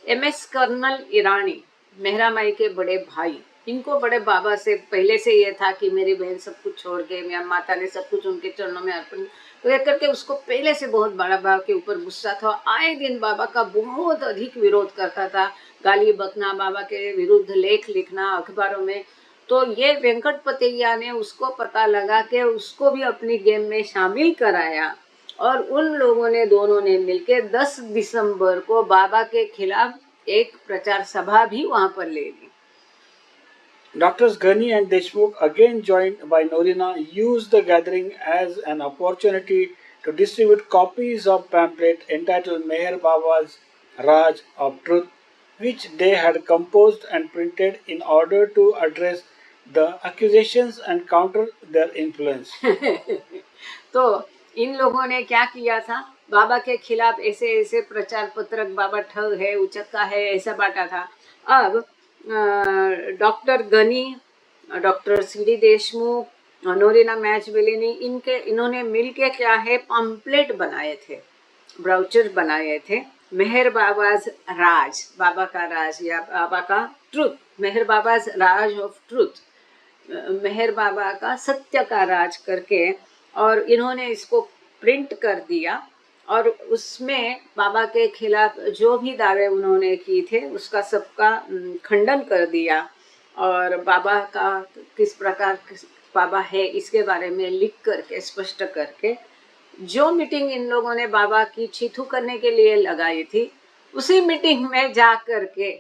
MS कर्नल ईरानी, मेहरा माई के बड़े भाई, इनको बड़े बाबा से पहले से ये था कि मेरी बहन सब कुछ छोड़ के, मेरी माता ने सब कुछ उनके चरणों में अर्पण तो करके उसको पहले से बहुत बड़ा बाबा के ऊपर गुस्सा था। आए दिन बाबा का बहुत अधिक विरोध करता था, गाली बकना, बाबा के विरुद्ध लेख लिखना अखबारों में। तो ये वेंकटपतैया ने उसको पता लगा कि उसको भी अपनी गेम में शामिल कराया, और उन लोगों ने दोनों ने मिलकर 10 दिसंबर को बाबा के खिलाफ एक प्रचार सभा भी वहां पर ले ली। Doctors Ghani and Deshmukh, again joined by Norina, used the gathering as an opportunity to distribute copies of pamphlet entitled Meher Baba's Raj of Truth, which they had composed and printed in order to address the accusations and counter their influence. तो इन लोगों ने क्या किया था, बाबा के खिलाफ ऐसे ऐसे प्रचार पत्रक, बाबा ठग है, उचक्का है, ऐसा बांटा था। अब doctor Ghani, doctor CD Deshmukh, Norina Matchabelli, इन्होंने मिलके क्या है पम्पलेट बनाए थे, ब्राउचर बनाए थे, मेहर बाबाज राज, बाबा का राज या बाबा का truth, Meher Baba's Raj of truth, Meher Baba का सत्य का राज करके, और इन्होंने इसको प्रिंट कर दिया। और उसमें बाबा के खिलाफ जो भी दावे उन्होंने किए थे उसका सबका खंडन कर दिया, और बाबा का किस प्रकार बाबा है इसके बारे में लिख करके स्पष्ट करके, जो मीटिंग इन लोगों ने बाबा की छीथू करने के लिए लगाई थी, उसी मीटिंग में जा करके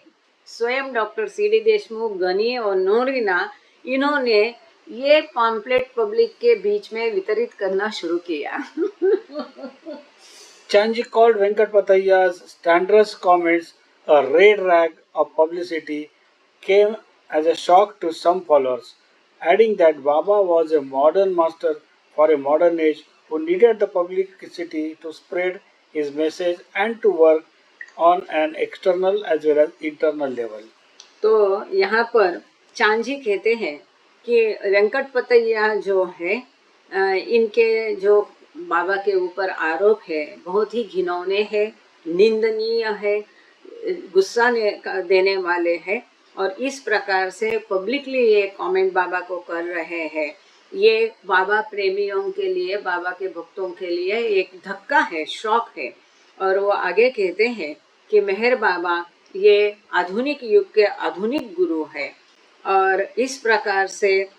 स्वयं डॉक्टर CD देशमुख, गनी और नोरीना, इन्होंने ये पॉम्पलेट पब्लिक के बीच में वितरित करना शुरू किया। Chanji called Venkat Patayya's slanderous comments a red rag of publicity came as a shock to some followers, adding that Baba was a modern master for a modern age who needed the publicity to spread his message and to work on an external as well as internal level. तो यहाँ पर चांजी कहते हैं कि वेंकट पतैया जो है इनके जो बाबा के ऊपर आरोप है बहुत ही घिनौने है, निंदनीय है, गुस्सा देने वाले हैं और इस प्रकार से पब्लिकली ये कमेंट बाबा को कर रहे हैं। ये बाबा प्रेमियों के लिए, बाबा के भक्तों के लिए एक धक्का है, शॉक है। और वो आगे कहते हैं कि मेहर बाबा ये आधुनिक युग के आधुनिक गुरु है और इस प्रकार से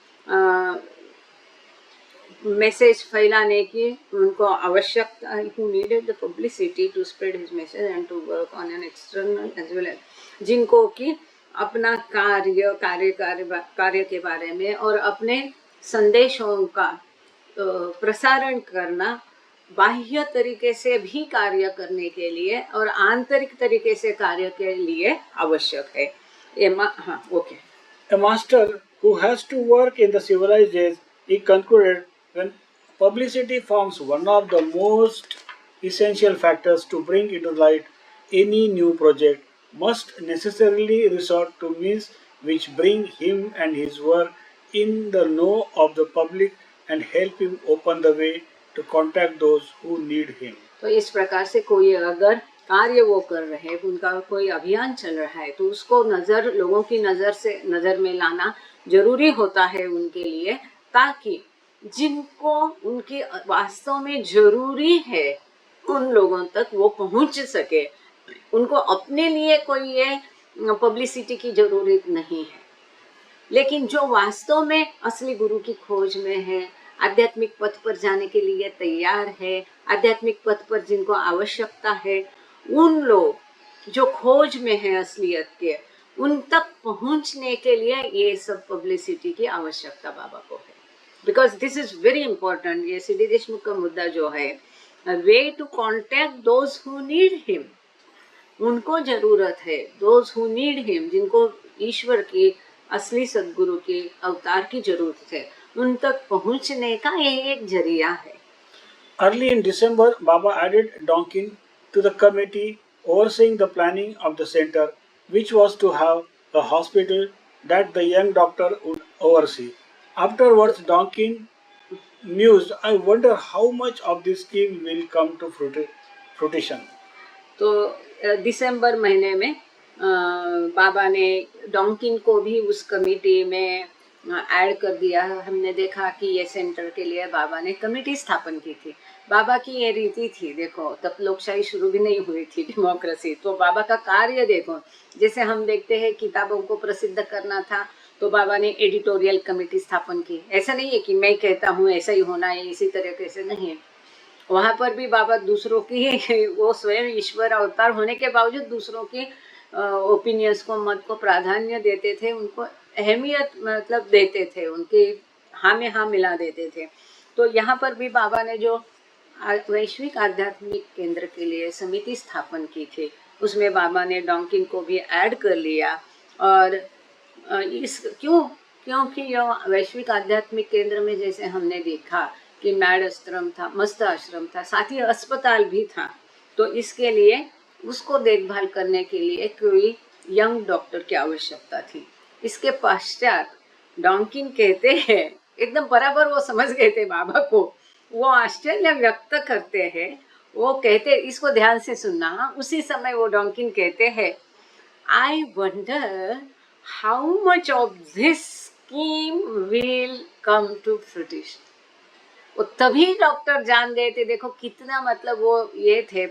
मैसेज फैलाने की उनको आवश्यकता, who needed the publicity to spread his message and to work on an external as well as जिनको कि अपना कार्य के बारे में और अपने संदेशों का प्रसारण करना बाह्य तरीके से भी कार्य करने के लिए और आंतरिक तरीके से कार्य के लिए आवश्यक है। हाँ, okay. A master who has to work in the civilized age, he concluded, when publicity forms one of the most essential factors to bring into light any new project, must necessarily resort to means which bring him and his work in the know of the public and help him open the way to contact those who need him. तो इस प्रकार से कोई अगर कार्य वो कर रहे हैं, उनका कोई अभियान चल रहा है, तो उसको लोगों की नजर में लाना जरूरी होता है उनके लिए, ताकि जिनको उनकी वास्तव में जरूरी है उन लोगों तक वो पहुंच सके। उनको अपने लिए कोई ये पब्लिसिटी की जरूरत नहीं है, लेकिन जो वास्तव में असली गुरु की खोज में है, आध्यात्मिक पथ पर जाने के लिए तैयार है, आध्यात्मिक पथ पर जिनको आवश्यकता है, उन लोग जो खोज में है असलियत के, उन तक पहुंचने के लिए ये सब पब्लिसिटी की आवश्यकता बाबा को है। Because this is very important. ये सीडी देशमुख का मुद्दा जो है, way to contact those who need him, उनको जरूरत है, दोज हु नीड हिम, जिनको ईश्वर की असली सदगुरु की अवतार की जरूरत है, उन तक पहुंचने का ये एक जरिया है। Early in December, Baba added Donkin to the committee overseeing the planning of the center, which was to have a hospital that the young doctor would oversee. Afterwards, Donkin mused, I wonder how much of this scheme will come to fruition. तो दिसंबर महीने में बाबा ने डॉन्किन को भी उस committee में add कर दिया। हमने देखा कि ये सेंटर के लिए बाबा ने कमेटी स्थापन की थी। बाबा की ये रीति थी, देखो तब लोकशाही शुरू भी नहीं हुई थी, डेमोक्रेसी। तो बाबा का कार्य देखो, जैसे हम देखते हैं किताबों को प्रसिद्ध करना था तो बाबा ने एडिटोरियल कमेटी स्थापन की। ऐसा नहीं है कि मैं कहता हूँ ऐसा ही होना है, इसी तरीके से नहीं है। वहाँ पर भी बाबा दूसरों की, वो स्वयं ईश्वर अवतार होने के बावजूद दूसरों की ओपिनियंस को, मत को प्राधान्य देते थे, उनको अहमियत मतलब देते थे, उनकी हाँ में हाँ मिला देते थे। तो यहाँ पर भी बाबा ने जो वैश्विक आध्यात्मिक केंद्र के लिए समिति स्थापन की थी, उसमें बाबा ने डॉन्किन को भी ऐड कर लिया। और इस क्योंकि यह वैश्विक आध्यात्मिक केंद्र में जैसे हमने देखा कि मैड आश्रम था, मस्त आश्रम था, साथ ही अस्पताल भी था, तो इसके लिए उसको देखभाल करने के लिए कोई यंग डॉक्टर की आवश्यकता थी। इसके पश्चात डॉन्किन कहते हैं, एकदम बराबर वो समझ गए थे बाबा को, वो आश्चर्य व्यक्त करते हैं, वो कहते, इसको ध्यान से सुनना, उसी समय वो डॉन्किन कहते हैं, I wonder how much of this scheme will come to fruition. वो तभी डॉक्टर जान गए थे, देखो कितना मतलब वो ये थे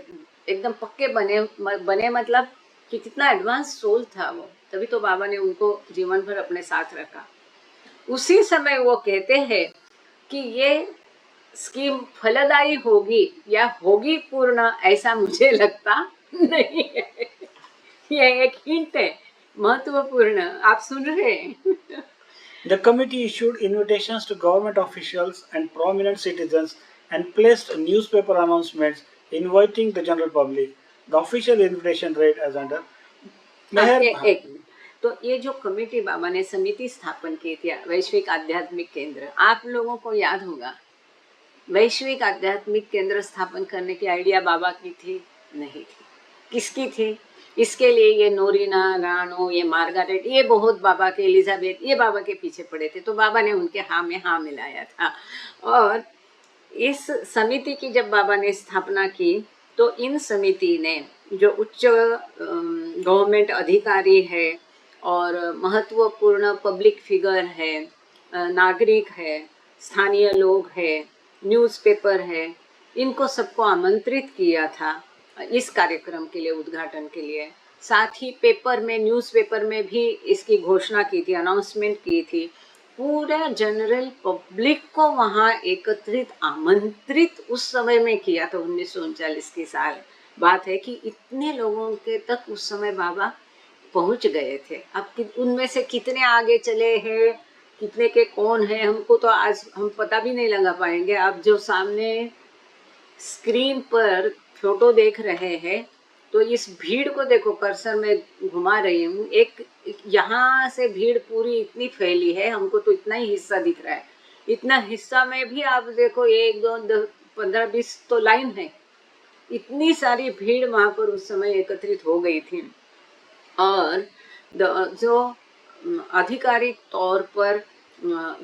एकदम पक्के बने मतलब कि कितना एडवांस सोल था वो। तभी तो बाबा ने उनको जीवन भर अपने साथ रखा। उसी समय वो कहते हैं कि ये स्कीम फलदायी होगी या होगी पूर्ण, ऐसा मुझे लगता नहीं है। ये एक हिंट है, महत्वपूर्ण, आप सुन रहे हैं। The committee issued invitations to government officials and prominent citizens and placed newspaper announcements inviting the general public. The official invitation read as under मेहर एक मिनट। तो ये जो कमेटी बाबा ने समिति स्थापन की थी वैश्विक आध्यात्मिक केंद्र, आप लोगों को याद होगा वैश्विक आध्यात्मिक केंद्र स्थापन करने की आइडिया बाबा की थी? नहीं थी। किसकी थी? इसके लिए ये नोरीना रानो, ये मार्गारेट, ये बहुत बाबा के, एलिजाबेथ, ये बाबा के पीछे पड़े थे, तो बाबा ने उनके हाँ में हाँ मिलाया था। और इस समिति की जब बाबा ने स्थापना की तो इन समिति ने जो उच्च गवर्नमेंट अधिकारी है और महत्वपूर्ण पब्लिक फिगर है, नागरिक है, स्थानीय लोग है, न्यूज़पेपर है, इनको सबको आमंत्रित किया था इस कार्यक्रम के लिए, उद्घाटन के लिए। साथ ही पेपर में, न्यूज़पेपर में भी इसकी घोषणा की थी, अनाउंसमेंट की थी। पूरा जनरल पब्लिक को वहाँ एकत्रित, आमंत्रित उस समय में किया था। 1939 की साल बात है कि इतने लोगों के तक उस समय बाबा पहुँच गए थे। अब उनमें से कितने आगे चले हैं, कितने के कौन है, हमको तो आज हम पता भी नहीं लगा पाएंगे। आप जो सामने स्क्रीन पर फोटो देख रहे हैं तो इस भीड़ को देखो, कर्सर में घुमा रही हूँ, एक यहाँ से भीड़ पूरी इतनी फैली है, हमको तो इतना ही हिस्सा दिख रहा है। इतना हिस्सा में भी आप देखो 1 2 15 20 तो लाइन है। इतनी सारी भीड़ वहाँ पर उस समय एकत्रित हो गई थी। और जो आधिकारिक तौर पर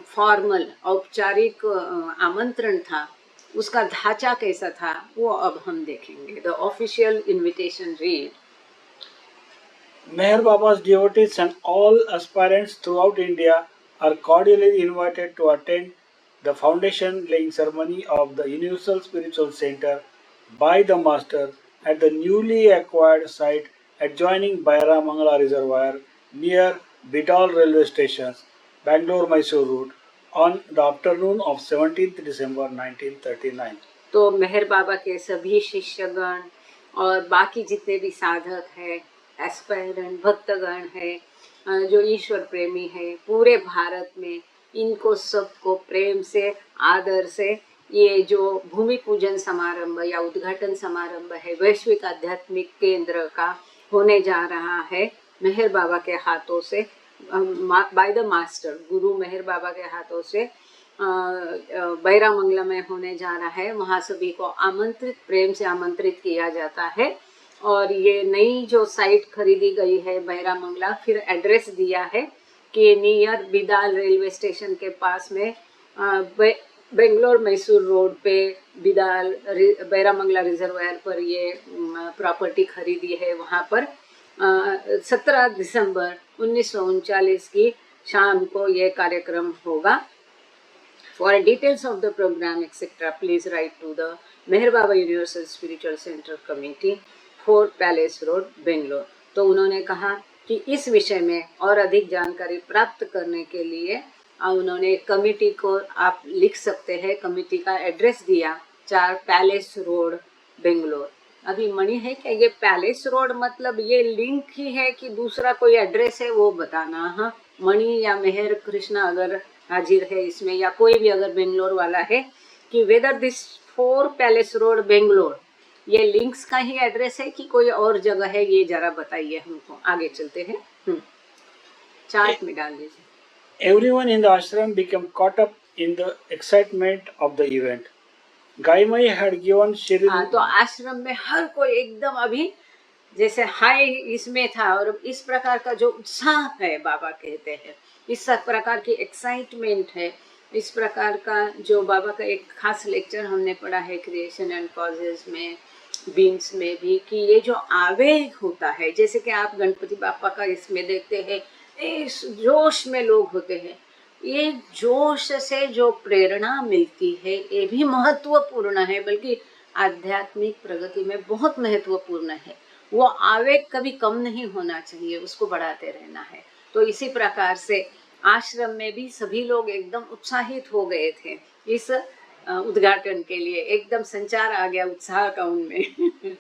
फॉर्मल, औपचारिक आमंत्रण था, उसका ढांचा कैसा था वो अब हम देखेंगे। The official invitation read, Meher Baba's devotees and all aspirants throughout India are cordially invited to attend the foundation laying ceremony of the Universal Spiritual Center by the Master at the newly acquired site adjoining Baira Mangala Reservoir near Bidal Railway Station, Bangalore-Mysore route on the afternoon of 17th December 1939. तो मेहर बाबा के सभी शिष्यगण और बाकी जितने भी साधक हैं, aspirant भक्तगण है, जो ईश्वर प्रेमी है पूरे भारत में, इनको सबको प्रेम से, आदर से ये जो भूमि पूजन समारंभ या उद्घाटन समारंभ है वैश्विक आध्यात्मिक केंद्र का होने जा रहा है, मेहर बाबा के हाथों से, बाय द मास्टर, गुरु मेहर बाबा के हाथों से बैरा मंगला में होने जा रहा है। वहाँ सभी को आमंत्रित, प्रेम से आमंत्रित किया जाता है। और ये नई जो साइट खरीदी गई है बैरा मंगला, फिर एड्रेस दिया है कि नियर बिदाल रेलवे स्टेशन के पास में बेंगलोर मैसूर रोड पे बिदाल बैरा मंगला रिजर्वायर पर ये प्रॉपर्टी खरीदी है। वहाँ पर 17 दिसंबर 1939 की शाम को ये कार्यक्रम होगा। For details of the program etc. please write to the Meher Baba Universal Spiritual Center Committee, 4 Palace Road, Bangalore। तो उन्होंने कहा कि इस विषय में और अधिक जानकारी प्राप्त करने के लिए उन्होंने कमेटी को आप लिख सकते हैं। कमेटी का एड्रेस दिया 4 पैलेस रोड, बेंगलोर। अभी मणि है क्या, ये पैलेस रोड मतलब ये लिंक ही है कि दूसरा कोई एड्रेस है वो बताना। हाँ, मणि या मेहर कृष्णा अगर हाजिर है इसमें, या कोई भी अगर बेंगलोर वाला है, कि whether this 4 palace road Bangalore ये लिंक्स का ही एड्रेस है कि कोई और जगह है, ये जरा बताइए हमको। आगे चलते हैं, चार्ट में डाल दीजिए। Everyone in the ashram became caught up in the excitement of the event. गायमई had given Shri, तो आश्रम में हर कोई एकदम अभी जैसे हाई इसमें था, और इस प्रकार का जो उत्साह है बाबा कहते हैं, इस प्रकार की एक्साइटमेंट है, इस प्रकार का जो बाबा का एक खास लेक्चर हमने पढ़ा है क्रिएशन एंड कॉजेज में, बीन्स में भी, कि ये जो आवेग होता है, जैसे कि आप गणपति बापा का इसमें देखते हैं, इस जोश में लोग होते हैं, ये जोश से जो प्रेरणा मिलती है ये भी महत्वपूर्ण है, बल्कि आध्यात्मिक प्रगति में बहुत महत्वपूर्ण है। वो आवेग कभी कम नहीं होना चाहिए, उसको बढ़ाते रहना है। तो इसी प्रकार से आश्रम में भी सभी लोग एकदम उत्साहित हो गए थे इस उद्घाटन के लिए, एकदम संचार आ गया उत्साह का उनमें।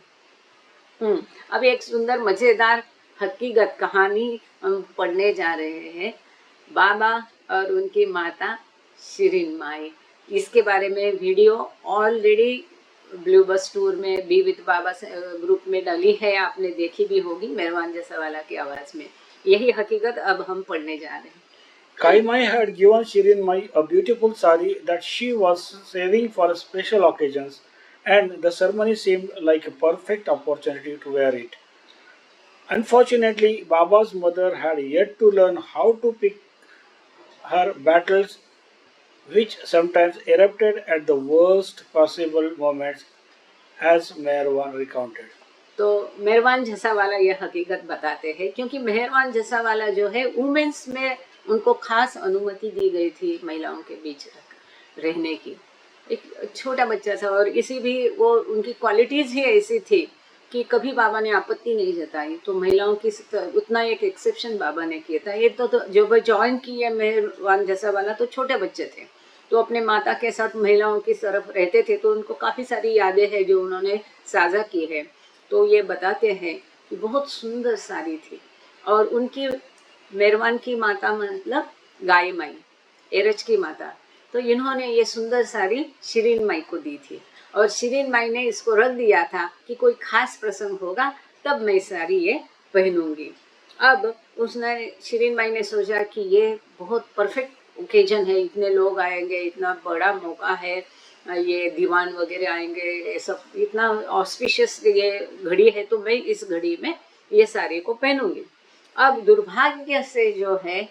अब एक सुंदर मजेदार हकीकत कहानी हम पढ़ने जा रहे हैं। बाबा और उनकी माता शिरीन माई, इसके बारे में वीडियो ऑलरेडी ब्लू बस टूर में बी विद बाबा ग्रुप में डली है, आपने देखी भी होगी मेहरबान जसावाला की आवाज में। यही हकीकत अब हम पढ़ने जा रहे हैं। Kaimai had given Shirin Mai a beautiful sari that she was saving for special occasions, and the ceremony seemed like a perfect opportunity to wear it. Unfortunately, Baba's mother had yet to learn how to pick her battles, which sometimes erupted at the worst possible moments, as Meherwan recounted. तो मेहरबान जसावाला ये हकीकत बताते हैं, क्योंकि मेहरबान जसावाला जो है वुमेन्स में उनको खास अनुमति दी गई थी महिलाओं के बीच रहने की। एक छोटा बच्चा था और इसी भी वो उनकी क्वालिटीज ही ऐसी थी कि कभी बाबा ने आपत्ति नहीं जताई। तो महिलाओं की उतना एक एक्सेप्शन बाबा ने किया था। ये तो जो ज्वाइन किए मेहरबान जसावाला तो छोटे बच्चे थे, तो अपने माता के साथ महिलाओं की तरफ रहते थे, तो उनको काफ़ी सारी यादें हैं जो उन्होंने साझा की है। तो ये बताते हैं कि बहुत सुंदर साड़ी थी और उनकी मेहरबान की माता मतलब गाय माई, एरज की माता, तो इन्होंने ये सुंदर साड़ी शिरीन माई को दी थी और शिरीन माई ने इसको रख दिया था कि कोई खास प्रसंग होगा तब मैं साड़ी ये पहनूंगी। अब उसने शिरीन माई ने सोचा कि ये बहुत परफेक्ट ओकेजन है, इतने लोग आएंगे, इतना बड़ा मौका है, ये दीवान वगैरह आएंगे, ये सब इतना ऑस्पिशियस ये घड़ी है, तो मैं इस घड़ी में ये साड़ी को पहनूंगी। अब दुर्भाग्य से जो है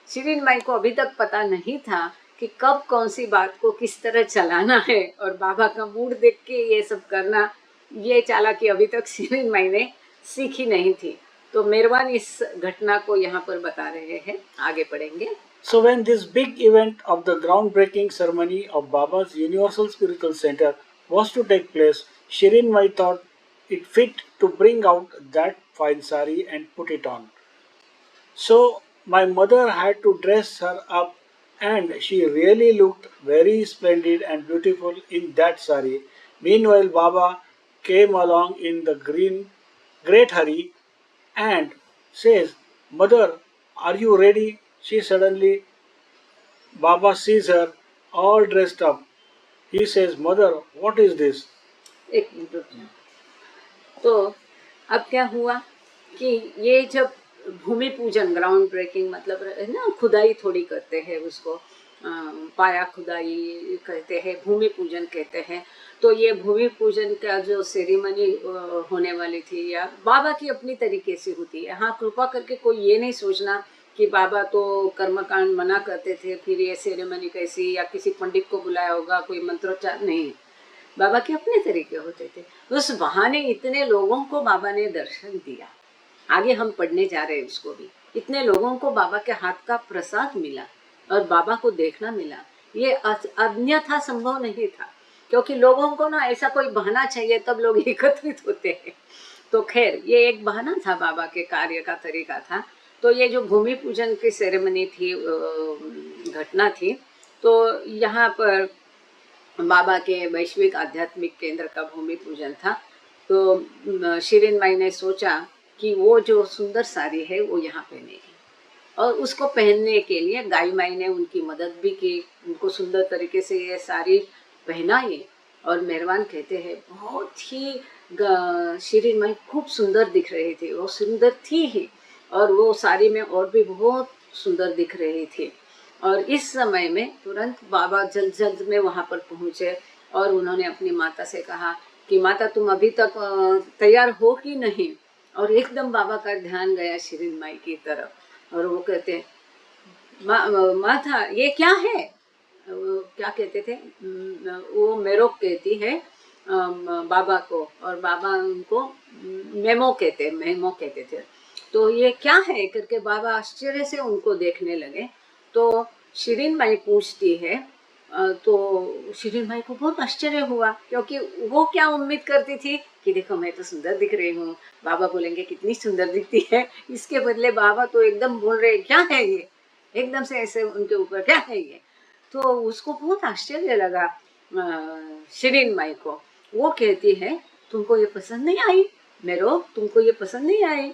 शिरीन माई को अभी तक पता नहीं था कि कब कौन सी बात को किस तरह चलाना है और बाबा का मूड देख के ये सब करना, ये चालाकी अभी तक शिरीन माई ने सीखी नहीं थी। तो मेहरबान इस घटना को यहाँ पर बता रहे हैं, आगे पढ़ेंगे। So when this big event of the groundbreaking ceremony of Baba's Universal Spiritual Center was to take place, Shirin Mai thought it fit to bring out that fine sari and put it on. So my mother had to dress her up, and she really looked very splendid and beautiful in that sari. Meanwhile, Baba came along in the great hurry and says, "Mother, are you ready?" She suddenly, Baba sees her all dressed up. He says, "Mother, what is this?" एक minute रुकिए। तो अब क्या हुआ कि ये जब भूमि पूजन, ग्राउंड ब्रेकिंग मतलब है ना, खुदाई थोड़ी करते हैं उसको, पाया खुदाई कहते हैं, भूमि पूजन कहते हैं। तो ये भूमि पूजन का जो सेरेमनी होने वाली थी या बाबा की अपनी तरीके से होती है। हाँ, कृपा करके कोई ये नहीं सोचना कि बाबा तो कर्मकांड मना करते थे, फिर ये सेरेमनी कैसी, या किसी पंडित को बुलाया होगा, कोई मंत्रोच्चार नहीं। बाबा के अपने तरीके होते थे। उस बहाने इतने लोगों को बाबा ने दर्शन दिया। आगे हम पढ़ने जा रहे हैं उसको भी। इतने लोगों को बाबा के हाथ का प्रसाद मिला और बाबा को देखना मिला। ये अन्यथा संभव नहीं था, क्योंकि लोगों को ना ऐसा कोई बहाना चाहिए तब लोग एकत्रित होते हैं। तो खैर ये एक बहाना था, बाबा के कार्य का तरीका था। तो ये जो भूमि पूजन की सेरेमनी थी, घटना थी, तो यहाँ पर बाबा के वैश्विक आध्यात्मिक केंद्र का भूमि पूजन था। तो शिरीन माई ने सोचा कि वो जो सुंदर साड़ी है वो यहाँ पहनेगी, और उसको पहनने के लिए गाय माई ने उनकी मदद भी की, उनको सुंदर तरीके से ये साड़ी पहनाई। और मेहरबान कहते हैं बहुत ही शिरीन माई खूब सुंदर दिख रही थी, वो सुंदर थी ही, और वो साड़ी में और भी बहुत सुंदर दिख रही थी। और इस समय में तुरंत बाबा जल्द में वहाँ पर पहुँचे और उन्होंने अपनी माता से कहा कि माता तुम अभी तक तैयार हो कि नहीं। और एकदम बाबा का ध्यान गया शिरीन माई की तरफ और वो कहते हैं, माता ये क्या है? क्या कहते थे वो? मेरोक कहती है बाबा को, और बाबा उनको मेमो कहते थे। तो ये क्या है करके बाबा आश्चर्य से उनको देखने लगे। तो शिरीन माई पूछती है, तो शिरीन माई को बहुत आश्चर्य हुआ, क्योंकि वो क्या उम्मीद करती थी कि देखो मैं तो सुंदर दिख रही हूँ, बाबा बोलेंगे कितनी सुंदर दिखती है। इसके बदले बाबा तो एकदम बोल रहे क्या है ये, एकदम से ऐसे उनके ऊपर क्या है ये। तो उसको बहुत आश्चर्य लगा शिरीन माई को। वो कहती है तुमको ये पसंद नहीं आई मेरो, तुमको ये पसंद नहीं आई,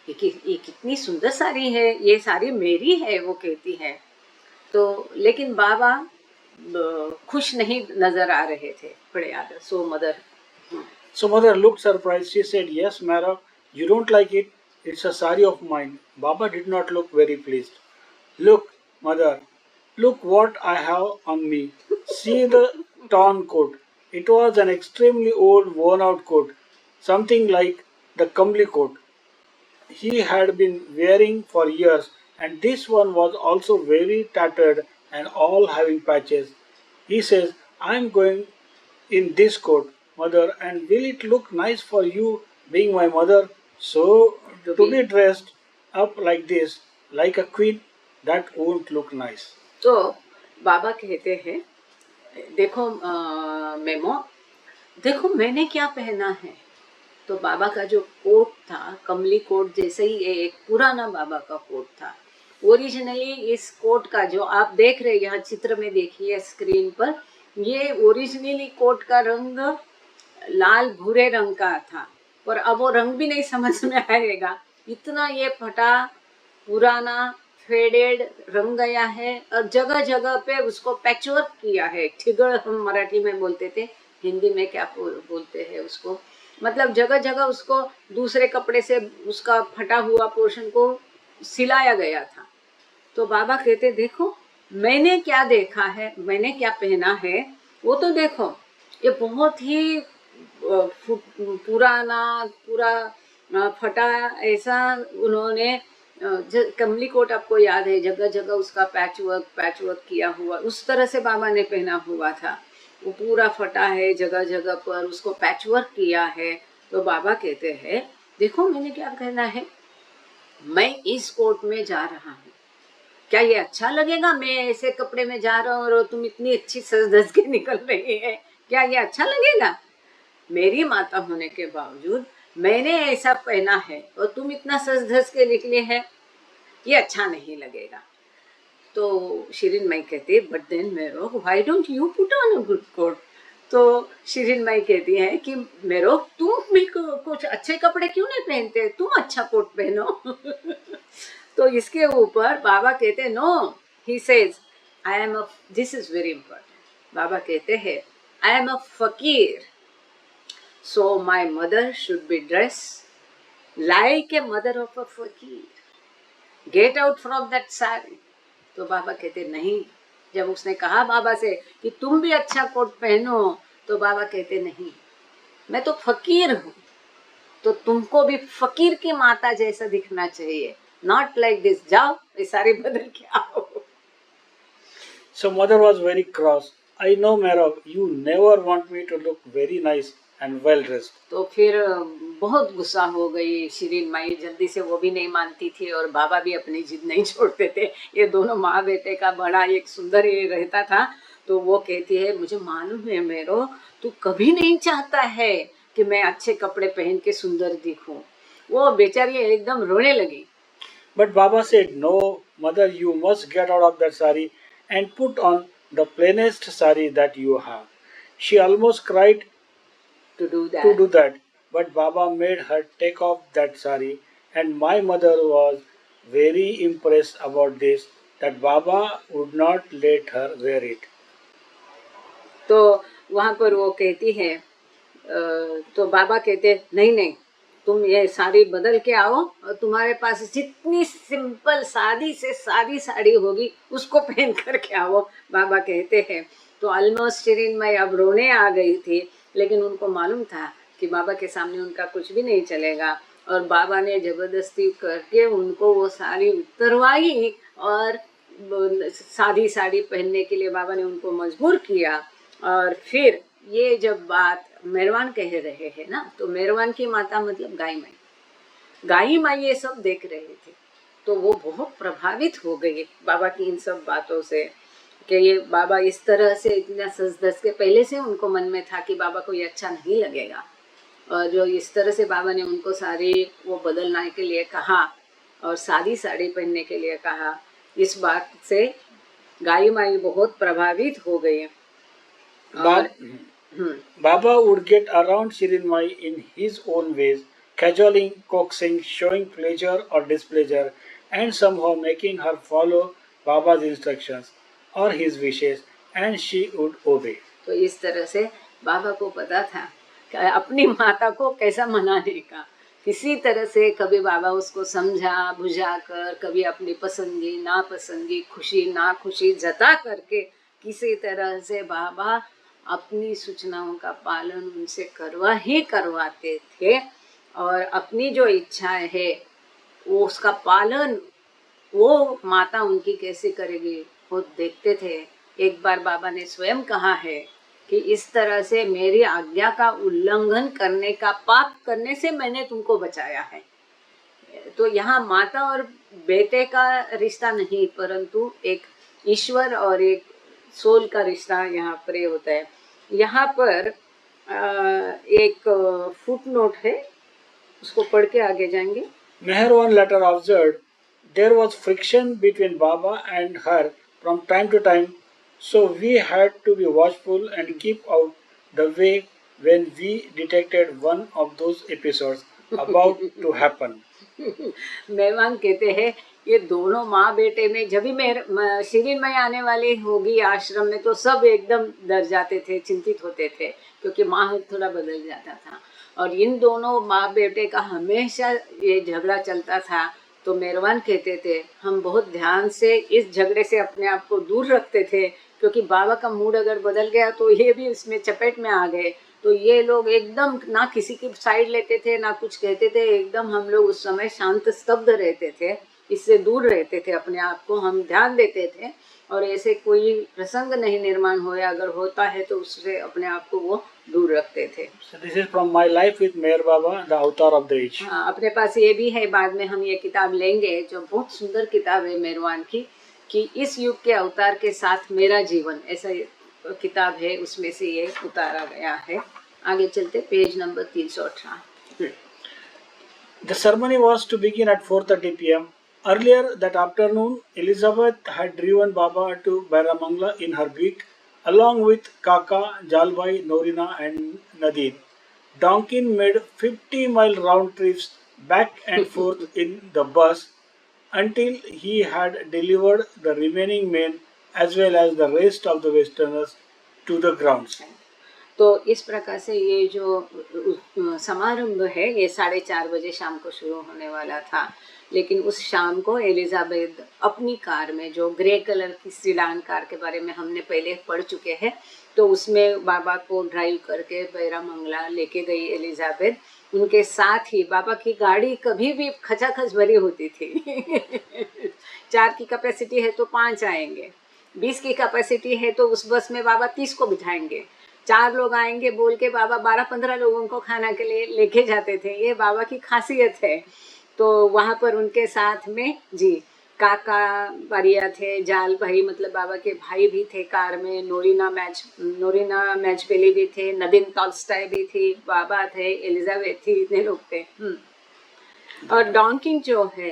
ये कितनी सुंदर साड़ी है, ये साड़ी मेरी है, वो कहती है। तो लेकिन बाबा खुश नहीं नजर आ रहे थे बड़े आदर. So mother. So mother looked surprised. She said, "Yes, Mera, you don't like it. It's a sari of mine." Baba did not look very pleased. "Look, mother, look what I have on me. See the torn coat." It was an extremely old, worn out coat, something like the Kamli coat he had been wearing for years, and this one was also very tattered and all having patches. He says, "I'm going in this coat, mother, and will it look nice for you being my mother? So, to be dressed up like this, like a queen, that won't look nice." तो बाबा कहते हैं, देखो memo, देखो मैंने क्या पहना है. तो बाबा का जो कोट था, कमली कोट जैसे ही एक पुराना बाबा का कोट था. ओरिजिनली इस कोट का जो आप देख रहे हैं यहाँ चित्र में देखिए स्क्रीन पर, ये ओरिजिनली कोट का रंग लाल भूरे रंग का था, पर अब वो रंग भी नहीं समझ में आएगा, इतना ये फटा पुराना फेडेड रंग गया है. और जगह जगह पे उसको पैचवर्क किया है. ठिगड़ हम मराठी में बोलते थे, हिंदी में क्या बोलते हैं उसको, मतलब जगह जगह उसको दूसरे कपड़े से उसका फटा हुआ पोर्शन को सिलाया गया था. तो बाबा कहते, देखो मैंने क्या देखा है, मैंने क्या पहना है, वो तो देखो. ये बहुत ही पुराना पूरा फटा ऐसा उन्होंने कमली कोट आपको याद है, जगह जगह उसका पैचवर्क किया हुआ, उस तरह से बाबा ने पहना हुआ था. वो पूरा फटा है, जगह जगह पर उसको पैचवर्क किया है. तो बाबा कहते हैं, देखो मैंने क्या कहना है, मैं इस कोट में जा रहा हूँ, क्या ये अच्छा लगेगा? मैं ऐसे कपड़े में जा रहा हूँ और तुम इतनी अच्छी सज धज के निकल रही है, क्या ये अच्छा लगेगा? मेरी माता होने के बावजूद मैंने ऐसा पहना है और तुम इतना सज धज के निकले हैं, ये अच्छा नहीं लगेगा. तो शिरीन माई कहती है, बट देन मेरो, why don't you put on a good coat. तो शिरीन माई कहती है कि मेरो, तुम भी कुछ अच्छे कपड़े क्यों नहीं पहनते, तुम अच्छा कोट पहनो. तो इसके ऊपर बाबा कहते, no, he says, I am a, this is very important. Baba कहते हैं, आई एम अ फकीर, so my mother should be dressed like a mother of a fakir. Get out from that sari. तो बाबा कहते नहीं. जब उसने कहा बाबा से कि तुम भी अच्छा कोट पहनो, तो बाबा कहते नहीं, मैं तो फकीर हूँ, तो तुमको भी फकीर की माता जैसा दिखना चाहिए, नॉट लाइक दिस. जाओ ये सारी बदल के आओ. So mother was very cross. I know, Mera, you never want me to look very nice and well dressed. तो फिर बहुत गुस्सा हो गई शिरीन माई, जल्दी से वो भी नहीं मानती थी और बाबा भी अपनी जिद नहीं छोड़ते थे. ये दोनों माँ बेटे का बड़ा एक सुंदर ये रहता था. तो वो कहती है, मुझे मालूम है मेरो, तू कभी नहीं चाहता है कि मैं अच्छे कपड़े पहन के सुंदर दिखूं. वो बेचारी एकदम रोने लगी. But Baba said, "No, mother, you must get out of that sari and put on the plainest sari that you have." She almost cried to do that, but Baba made her take off that sari, and my mother was very impressed about this, that Baba would not let her wear it. तो वहाँ पर वो कहती है, तो बाबा कहते, नहीं नहीं, तुम ये साड़ी बदल के आओ और तुम्हारे पास जितनी सिंपल सादी से सादी साड़ी होगी उसको पहन कर के आओ. बाबा कहते हैं. तो ऑलमोस्ट शिरीन माई अब रोने आ गई थी, लेकिन उनको मालूम था कि बाबा के सामने उनका कुछ भी नहीं चलेगा. और बाबा ने जबरदस्ती करके उनको वो साड़ी उतरवाई और सादी साड़ी पहनने के लिए बाबा ने उनको मजबूर किया. और फिर ये जब बात मेहरवान कह रहे हैं ना, तो मेहरवान की माता मतलब गाई माई ये सब देख रहे थे. तो वो बहुत प्रभावित हो गई बाबा की इन सब बातों से, कि ये बाबा इस तरह से इतना सज धज के, पहले से उनको मन में था कि बाबा को ये अच्छा नहीं लगेगा, और जो इस तरह से बाबा ने उनको साड़ी वो बदलने के लिए कहा और सादी साड़ी पहनने के लिए कहा, इस बात से गाई माई बहुत प्रभावित हो गई. Baba would get around Shirin Mai in his own ways, cajoling, coaxing, showing pleasure or displeasure, and somehow making her follow Baba's instructions or his wishes. and she would obey. तो इस तरह से बाबा को पता था कि अपनी माता को कैसा मनाने का। किसी तरह से कभी बाबा उसको समझा बुझा कर, कभी अपनी पसंदगी नापसंदगी, खुशी ना खुशी जता करके किसी तरह से बाबा अपनी सूचनाओं का पालन उनसे करवाते थे। और अपनी जो इच्छाएं है वो उसका पालन वो माता उनकी कैसे करेगी वो देखते थे। एक बार बाबा ने स्वयं कहा है कि इस तरह से मेरी आज्ञा का उल्लंघन करने का पाप करने से मैंने तुमको बचाया है। तो यहाँ माता और बेटे का रिश्ता नहीं, परंतु एक ईश्वर और एक सोल का रिश्ता यहाँ पर होता है। यहाँ पर एक फुट नोट है, उसको पढ़ के आगे जाएंगे। Meherwan later observed there was friction between Baba and her from time to time, so we had to be watchful and keep out the way when we detected one of those episodes about to happen. मेहमान कहते हैं ये दोनों माँ बेटे में जब भी शिरीन मई आने वाली होगी आश्रम में तो सब एकदम डर जाते थे, चिंतित होते थे, क्योंकि माहौल थोड़ा बदल जाता था। और इन दोनों माँ बेटे का हमेशा ये झगड़ा चलता था। तो मेहरबान कहते थे हम बहुत ध्यान से इस झगड़े से अपने आप को दूर रखते थे, क्योंकि बाबा का मूड अगर बदल गया तो ये भी इसमें चपेट में आ गए। तो ये लोग एकदम ना किसी की साइड लेते थे ना कुछ कहते थे, एकदम हम लोग उस समय शांत स्तब्ध रहते थे, इससे दूर रहते थे, अपने आप को हम ध्यान देते थे और ऐसे कोई प्रसंग नहीं निर्माण होया, अगर होता है तो उससे अपने आप को वो दूर रखते थे। So this is from my life with Meher Baba, the avatar of the age. हाँ, अपने पास ये भी है, बाद में हम ये किताब लेंगे जो बहुत सुंदर किताब है मेहरवान की, कि इस युग के अवतार के साथ मेरा जीवन, ऐसा किताब है, उसमें से ये उतारा गया है। आगे चलते, page number 318। The ceremony was to begin at 4:30 p.m. Earlier that afternoon, Elizabeth had driven Baba to Bairamangla in her buick, along with Kaka, Jalbai, Norina and Nadine. Donkin made 50-mile round trips back and forth in the bus until he had delivered the remaining men as well as the rest of the Westerners to the grounds. तो इस प्रकार से ये जो समारंभ है ये 4:30 बजे शाम को शुरू होने वाला था, लेकिन उस शाम को एलिजाबेथ अपनी कार में, जो ग्रे कलर की सीडान कार के बारे में हमने पहले पढ़ चुके हैं, तो उसमें बाबा को ड्राइव करके बैरामंगला लेके गई एलिजाबेथ। उनके साथ ही बाबा की गाड़ी कभी भी खचाखच भरी होती थी 4 की कैपेसिटी है तो 5 आएंगे, 20 की कैपेसिटी है तो उस बस में बाबा 30 को बिठाएंगे, 4 लोग आएंगे बोल के बाबा 12-15 लोगों को खाना के लिए लेके जाते थे। ये बाबा की खासियत है। तो वहाँ पर उनके साथ में जी काका बारिया थे, जाल भाई मतलब बाबा के भाई भी थे कार में, नोरिना मैचपेली भी थे, नदीन टॉल्स्टाय भी थी, बाबा थे, एलिजाबेथ थी, इतने लोग थे। और डॉन्किन जो है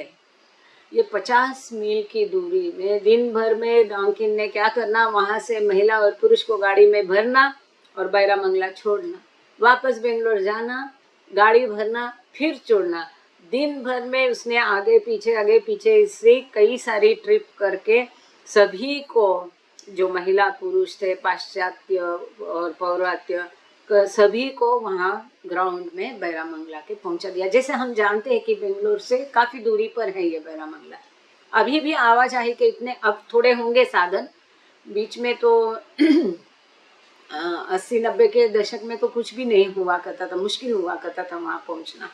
ये 50 मील की दूरी में दिन भर में डॉन्किन ने क्या करना, वहाँ से महिला और पुरुष को गाड़ी में भरना और बैरामंगला छोड़ना, वापस बेंगलोर जाना, गाड़ी भरना, फिर छोड़ना। दिन भर में उसने आगे पीछे इससे कई सारी ट्रिप करके सभी को, जो महिला पुरुष थे, पाश्चात्य और पौरात्य, सभी को वहाँ ग्राउंड में बैरामंगला के पहुँचा दिया। जैसे हम जानते हैं कि बेंगलोर से काफ़ी दूरी पर है ये बैरामंगला। अभी भी आवाजाही के इतने अब थोड़े होंगे साधन, बीच में तो 80-90 के दशक में तो कुछ भी नहीं हुआ करता था, मुश्किल हुआ करता था वहाँ पहुँचना।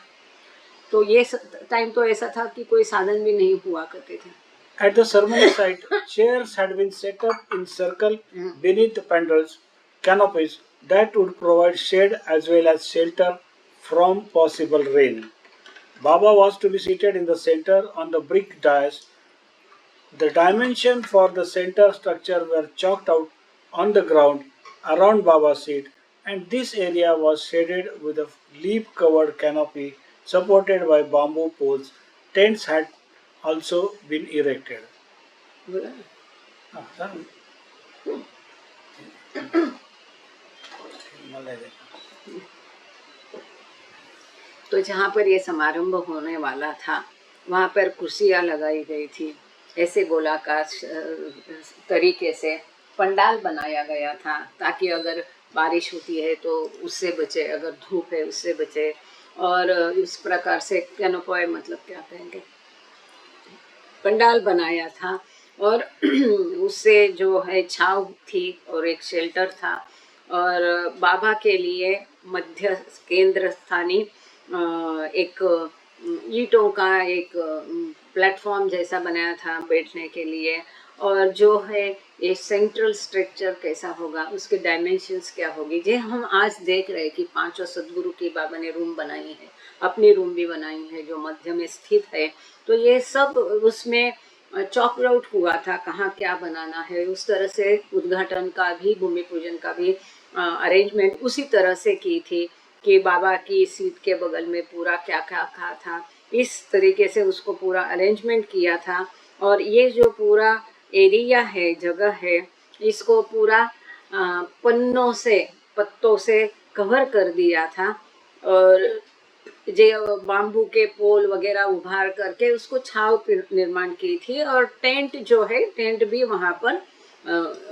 तो ये टाइम तो ऐसा था कि कोई साधन भी नहीं हुआ करते थे। At the ceremony site, chairs had been set up in circle beneath the pandals, canopies that would provide shade as well as shelter from possible rain. Baba was to be seated in the center on the brick dais. The dimensions for the center structure were chalked out on the ground around Baba's seat, and this area was shaded with a leaf-covered canopy supported by bamboo poles. Tents had also been erected. तो जहाँ पर ये समारंभ होने वाला था वहाँ पर कुर्सियाँ लगाई गई थी ऐसे गोलाकार तरीके से, पंडाल बनाया गया था ताकि अगर बारिश होती है तो उससे बचे, अगर धूप है उससे बचे। और इस प्रकार से कैनोपॉय मतलब क्या कहेंगे, पंडाल बनाया था। और उससे जो है छांव थी और एक शेल्टर था। और बाबा के लिए मध्य केंद्र स्थानीय एक ईंटों का एक प्लेटफॉर्म जैसा बनाया था बैठने के लिए। और जो है ये सेंट्रल स्ट्रक्चर कैसा होगा, उसके डायमेंशंस क्या होगी, जे हम आज देख रहे हैं कि पांचों सदगुरु की बाबा ने रूम बनाई है, अपनी रूम भी बनाई है जो मध्य में स्थित है। तो ये सब उसमें चॉक आउट हुआ था कहाँ क्या बनाना है। उस तरह से उद्घाटन का भी, भूमि पूजन का भी अरेंजमेंट उसी तरह से की थी कि बाबा की सीट के बगल में पूरा क्या क्या कहा था, इस तरीके से उसको पूरा अरेंजमेंट किया था। और ये जो पूरा एरिया है, जगह है, इसको पूरा पन्नों से, पत्तों से कवर कर दिया था। और जो बाम्बू के पोल वगैरह उभार करके उसको छाव निर्माण की थी। और टेंट जो है, टेंट भी वहाँ पर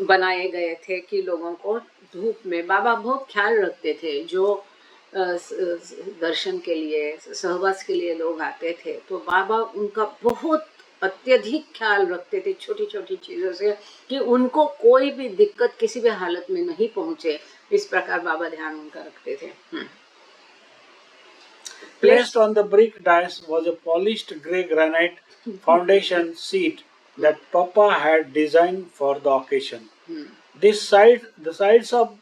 बनाए गए थे कि लोगों को धूप में, बाबा बहुत ख्याल रखते थे जो दर्शन के लिए, सहवास के लिए लोग आते थे, तो बाबा उनका बहुत अत्यधिक ख्याल रखते थे छोटी छोटी चीजों से कि उनको कोई भी दिक्कत किसी भी हालत में नहीं पहुंचे। इस प्रकार बाबा ध्यान उनका रखते थे। Placed on the brick dais was a polished grey granite foundation seat that Papa had designed for the occasion. The sides of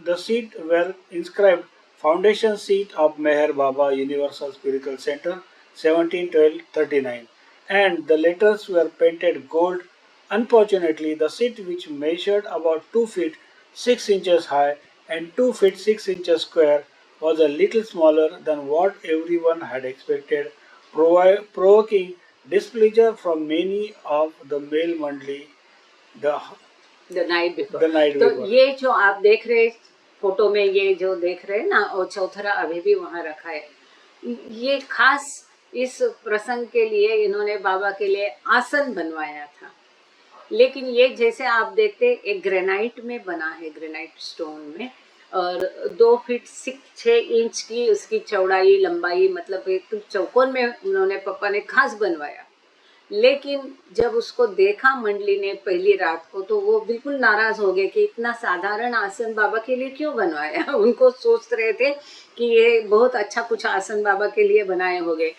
the seat were inscribed Foundation Seat of Meher Baba Universal Spiritual Center 1712-39, and the letters were painted gold. Unfortunately, the seat, which measured about 2 feet 6 inches high and 2 feet 6 inches square, was a little smaller than what everyone had expected, provoking displeasure from many of the male mandali the night before. the night तो before. ये जो आप देख रहे photo में, ये जो देख रहे हैं ना, और चौथरा अभी भी वहाँ रखा है। ये खास इस प्रसंग के लिए इन्होंने बाबा के लिए आसन बनवाया था। लेकिन ये जैसे आप देखते एक ग्रेनाइट में बना है, ग्रेनाइट स्टोन में, और 2 फीट 6 इंच की उसकी चौड़ाई लंबाई, मतलब एक चौकोन में उन्होंने पापा ने खास बनवाया। लेकिन जब उसको देखा मंडली ने पहली रात को, तो वो बिल्कुल नाराज हो गए कि इतना साधारण आसन बाबा के लिए क्यों बनवाया। उनको सोच रहे थे कि ये बहुत अच्छा कुछ आसन बाबा के लिए बनाए होंगे।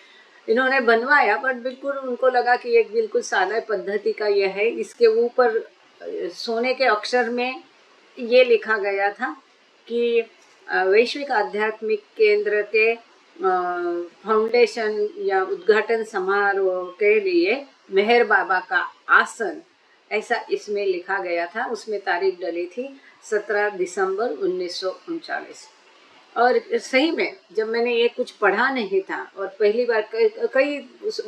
इन्होंने बनवाया, बट बिल्कुल उनको लगा कि एक बिल्कुल सादा पद्धति का यह है। इसके ऊपर सोने के अक्षर में ये लिखा गया था कि वैश्विक आध्यात्मिक केंद्र के फाउंडेशन या उद्घाटन समारोह के लिए मेहर बाबा का आसन, ऐसा इसमें लिखा गया था। उसमें तारीख डली थी 17 दिसंबर 1939। और सही में जब मैंने ये कुछ पढ़ा नहीं था, और पहली बार कई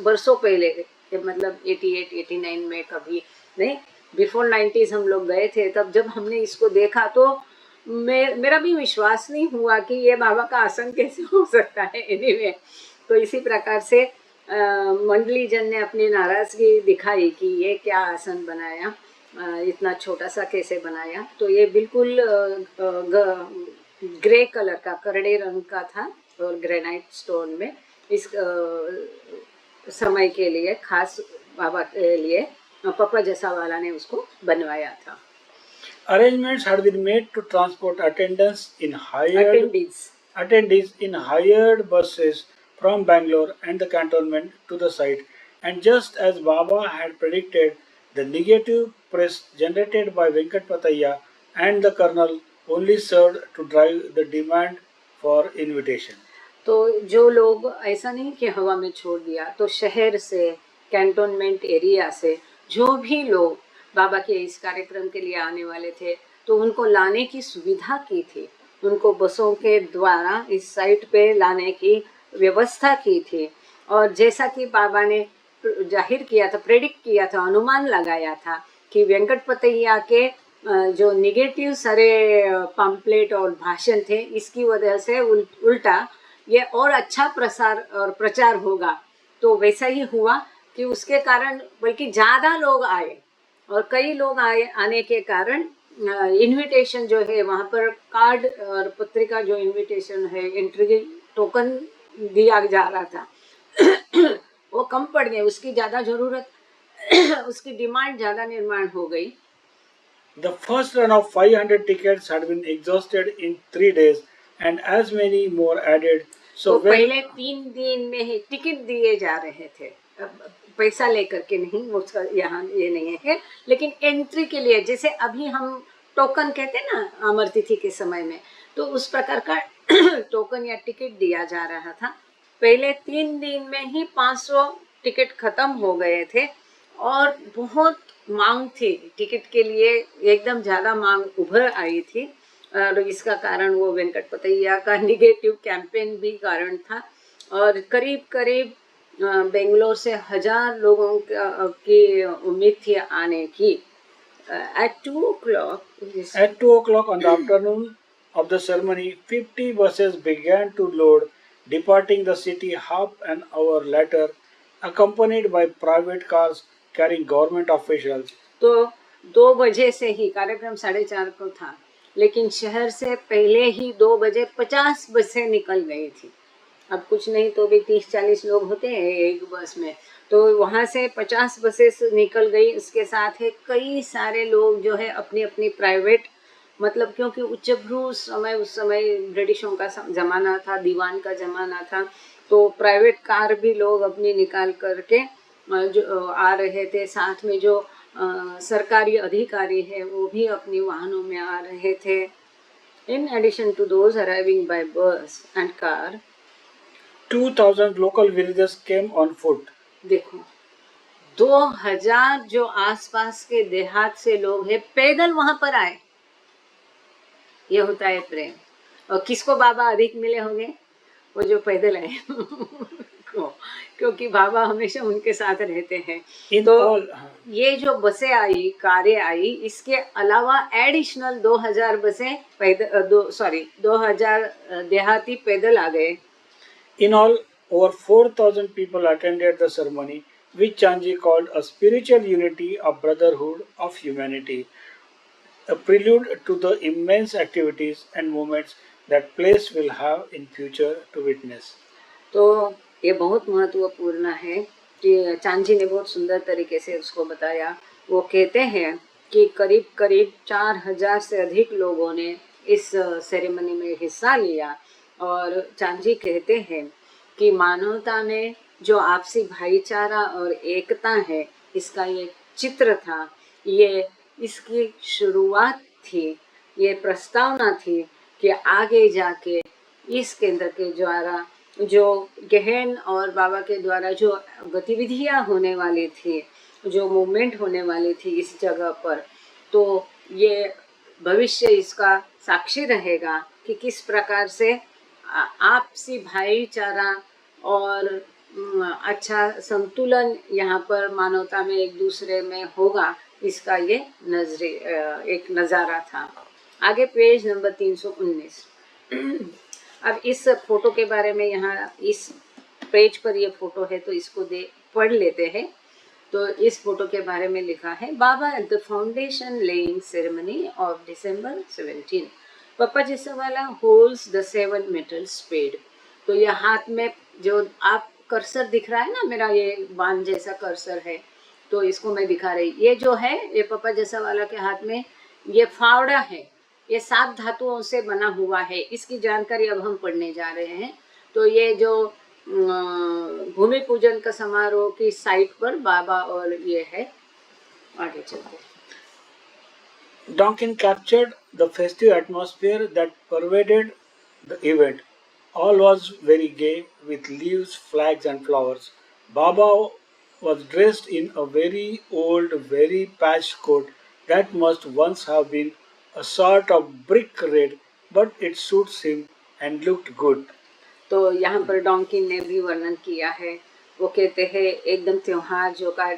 वर्षों पहले, मतलब 88 89 में, कभी नहीं, बिफोर 90s हम लोग गए थे, तब जब हमने इसको देखा तो मेरा भी विश्वास नहीं हुआ कि ये बाबा का आसन कैसे हो सकता है। एनीवे, तो इसी प्रकार से मंडली जन ने अपनी नाराजगी दिखाई कि ये क्या आसन बनाया, इतना छोटा सा कैसे बनाया। तो ये बिल्कुल ग्रे कलर का, करड़े रंग का था, और ग्रेनाइट स्टोन में इस समय के लिए खास बाबा के लिए पप्पा जसावाला ने उसको बनवाया था। Arrangements had been made to transport attendees in hired buses from Bangalore and the cantonment to the site, and just as Baba had predicted, the negative press generated by Venkat Pataya and the colonel only served to drive the demand for invitation. तो जो लोग, ऐसा नहीं कि हवा में छोड़ दिया, तो शहर से, कैंटोनमेंट एरिया से जो भी लोग बाबा के इस कार्यक्रम के लिए आने वाले थे, तो उनको लाने की सुविधा की थी। उनको बसों के द्वारा इस साइट पे लाने की व्यवस्था की थी। और जैसा कि बाबा ने जाहिर किया था, प्रेडिक्ट किया था, अनुमान लगाया था कि वेंकट पतैया के जो निगेटिव सारे पम्पलेट और भाषण थे, इसकी वजह से उल्टा ये और अच्छा प्रसार और प्रचार होगा। तो वैसा ही हुआ कि उसके कारण बल्कि ज़्यादा लोग आए, और कई लोग आने के कारण इनविटेशन जो है वहाँ पर कार्ड और पत्रिका जो इनविटेशन है एंट्री टोकन दिया जा रहा था वो कम पड़ गए, उसकी ज़्यादा ज़रूरत उसकी डिमांड ज़्यादा निर्माण हो गई। The first run of 500 tickets had been exhausted in 3 days and as many more added. तो पहले 3 दिन में ही टिकट दिए जा रहे थे, पैसा लेकर के नहीं, वो यहाँ ये नहीं है, लेकिन एंट्री के लिए जैसे अभी हम टोकन कहते हैं ना अमर तिथि के समय में, तो उस प्रकार का टोकन या टिकट दिया जा रहा था। पहले 3 दिन में ही 500 टिकट खत्म हो गए थे और बहुत मांग थी टिकट के लिए, एकदम ज़्यादा मांग उभर आई थी और इसका कारण वो वेंकटपतैया का निगेटिव कैंपेन भी कारण था। और करीब करीब बेंगलोर से 1000 लोगों की उम्मीद थी आने की। At 2 o'clock on the afternoon of the ceremony, 50 buses began to load, departing the city half an hour later, accompanied by private cars carrying government officials. तो 2 बजे से ही कार्यक्रम 4:30 को था, लेकिन शहर से पहले ही 2 बजे 50 बसें निकल गई थी। अब कुछ नहीं तो भी 30-40 लोग होते हैं एक बस में, तो वहाँ से 50 बसेस निकल गई। उसके साथ है कई सारे लोग जो है अपनी अपनी प्राइवेट, मतलब क्योंकि उच्चभ्रू समय उस समय ब्रिटिशों का ज़माना था, दीवान का ज़माना था, तो प्राइवेट कार भी लोग अपनी निकाल करके जो आ रहे थे। साथ में जो सरकारी अधिकारी है वो भी अपनी वाहनों में आ रहे थे। In addition to those arriving by bus and car, 2000 local villagers came on foot. देखो 2000 जो आसपास के देहात से लोग हैं पैदल वहां पर आए। ये होता है प्रेम। और किसको बाबा अधिक मिले होंगे? वो जो पैदल आए क्योंकि बाबा हमेशा उनके साथ रहते हैं। तो ये जो बसें आई, कारें आई, इसके अलावा एडिशनल 2000 बसें 2000 देहाती पैदल आ गए। In all, over 4,000 people attended the ceremony, which Chanji called a spiritual unity of brotherhood of humanity, a prelude to the immense activities and movements that place will have in future to witness. तो ये बहुत महत्वपूर्ण है कि चांजी ने बहुत सुंदर तरीके से उसको बताया। वो कहते हैं कि करीब करीब 4000 से अधिक लोगों ने इस सेरेमनी में हिस्सा लिया और चांजी कहते हैं कि मानवता में जो आपसी भाईचारा और एकता है, इसका ये चित्र था, ये इसकी शुरुआत थी, ये प्रस्तावना थी कि आगे जाके इस केंद्र के द्वारा जो गहन और बाबा के द्वारा जो गतिविधियां होने वाली थी, जो मूवमेंट होने वाली थी इस जगह पर, तो ये भविष्य इसका साक्षी रहेगा कि किस प्रकार से आपसी भाईचारा और अच्छा संतुलन यहाँ पर मानवता में एक दूसरे में होगा। इसका ये एक नज़ारा था। आगे पेज नंबर 319। अब इस फोटो के बारे में, यहाँ इस पेज पर ये फोटो है तो इसको पढ़ लेते हैं। तो इस फोटो के बारे में लिखा है, Baba at the foundation laying ceremony of December 17, Pappa Jessawala holds the 7 metal spade। तो ये हाथ में जो आप कर्सर दिख रहा है ना, मेरा ये बाण जैसा कर्सर है, तो इसको मैं दिखा रही, ये जो है ये पप्पा जैसावाला के हाथ में ये फावड़ा है, ये 7 धातुओं से बना हुआ है। इसकी जानकारी अब हम पढ़ने जा रहे हैं। तो ये जो भूमि पूजन का समारोह की साइट पर बाबा और ये है। आगे चलते। Donkin captured the festive atmosphere that pervaded the event. All was very gay with leaves, flags, and flowers. Baba was dressed in a very old, very patched coat that must once have been a sort of brick red, but it suits him and looked good. तो यहाँ पर डॉन्किन ने भी वर्णन किया है। वो कहते हैं एकदम त्योहार जो का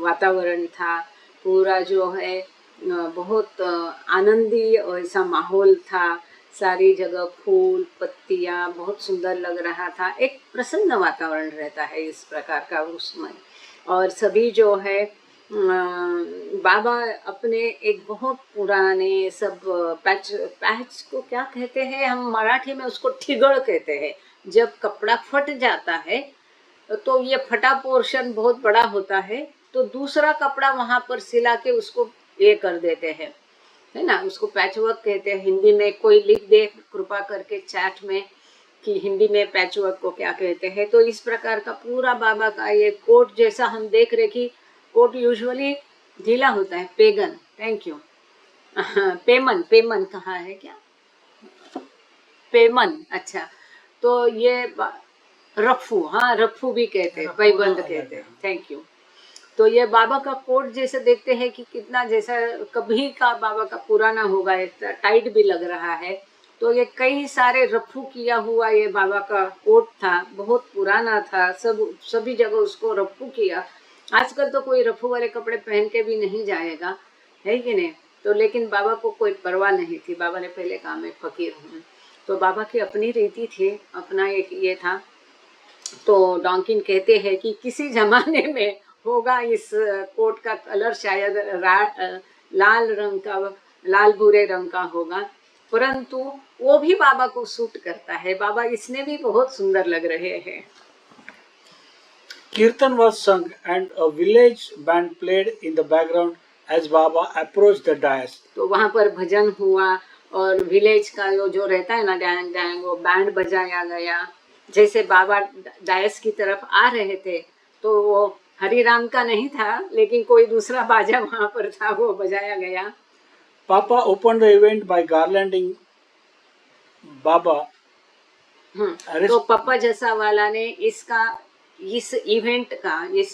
वातावरण था, पूरा जो है बहुत आनंदी ऐसा माहौल था, सारी जगह फूल पत्तियाँ बहुत सुंदर लग रहा था, एक प्रसन्न वातावरण रहता है इस प्रकार का उसमें। और सभी जो है बाबा अपने एक बहुत पुराने सब पैच पैच को क्या कहते हैं, हम मराठी में उसको ठिगड़ कहते हैं। जब कपड़ा फट जाता है तो ये फटा पोर्शन बहुत बड़ा होता है, तो दूसरा कपड़ा वहां पर सिला के उसको ये कर देते हैं, है ना, उसको पैच वर्क कहते हैं। हिंदी में कोई लिख दे कृपा करके चैट में कि हिंदी में पैच वर्क को क्या कहते हैं। तो इस प्रकार का पूरा बाबा का ये कोट जैसा हम देख रहे कि कोट यूजुअली ढीला होता है। पेगन, थैंक यू। पेमन, पेमन कहाँ है क्या, पेमन, अच्छा। तो ये रफ्फू, हाँ रफ्फू भी कहते हैं, पैबंद कहते हैं, थैंक यू। तो ये बाबा का कोट जैसे देखते हैं कि कितना जैसा कभी का बाबा का पुराना होगा, टाइट भी लग रहा है। तो ये कई सारे रफ्फू किया हुआ ये बाबा का कोट था, बहुत पुराना था, सभी जगह उसको रफ्फू किया। आजकल तो कोई रफ्फू वाले कपड़े पहन के भी नहीं जाएगा, है कि नहीं। तो लेकिन बाबा को कोई परवाह नहीं थी, बाबा ने पहले कहा मैं फकीर हूँ। तो बाबा की अपनी रीति थी, अपना एक ये था। तो डॉकिन कहते हैं कि किसी जमाने में होगा इस कोट का कलर शायद लाल रंग का, लाल भूरे रंग का होगा, परंतु वो भी बाबा को सूट करता है। बाबा इसने भी बहुत सुंदर लग रहे हैं। Kirtan was sung and a village band played in the background as Baba approached the dais. तो वहाँ पर भजन हुआ और विलेज का जो रहता है ना डैंग डैंग, वो बैंड बजाया गया। जैसे बाबा डायस की तरफ आ रहे थे तो वो हरिराम का नहीं था, लेकिन कोई दूसरा बाजा वहाँ पर था, वो बजाया गया। Papa opened the event by garlanding Baba. तो पप्पा जसावाला ने इस इवेंट का, इस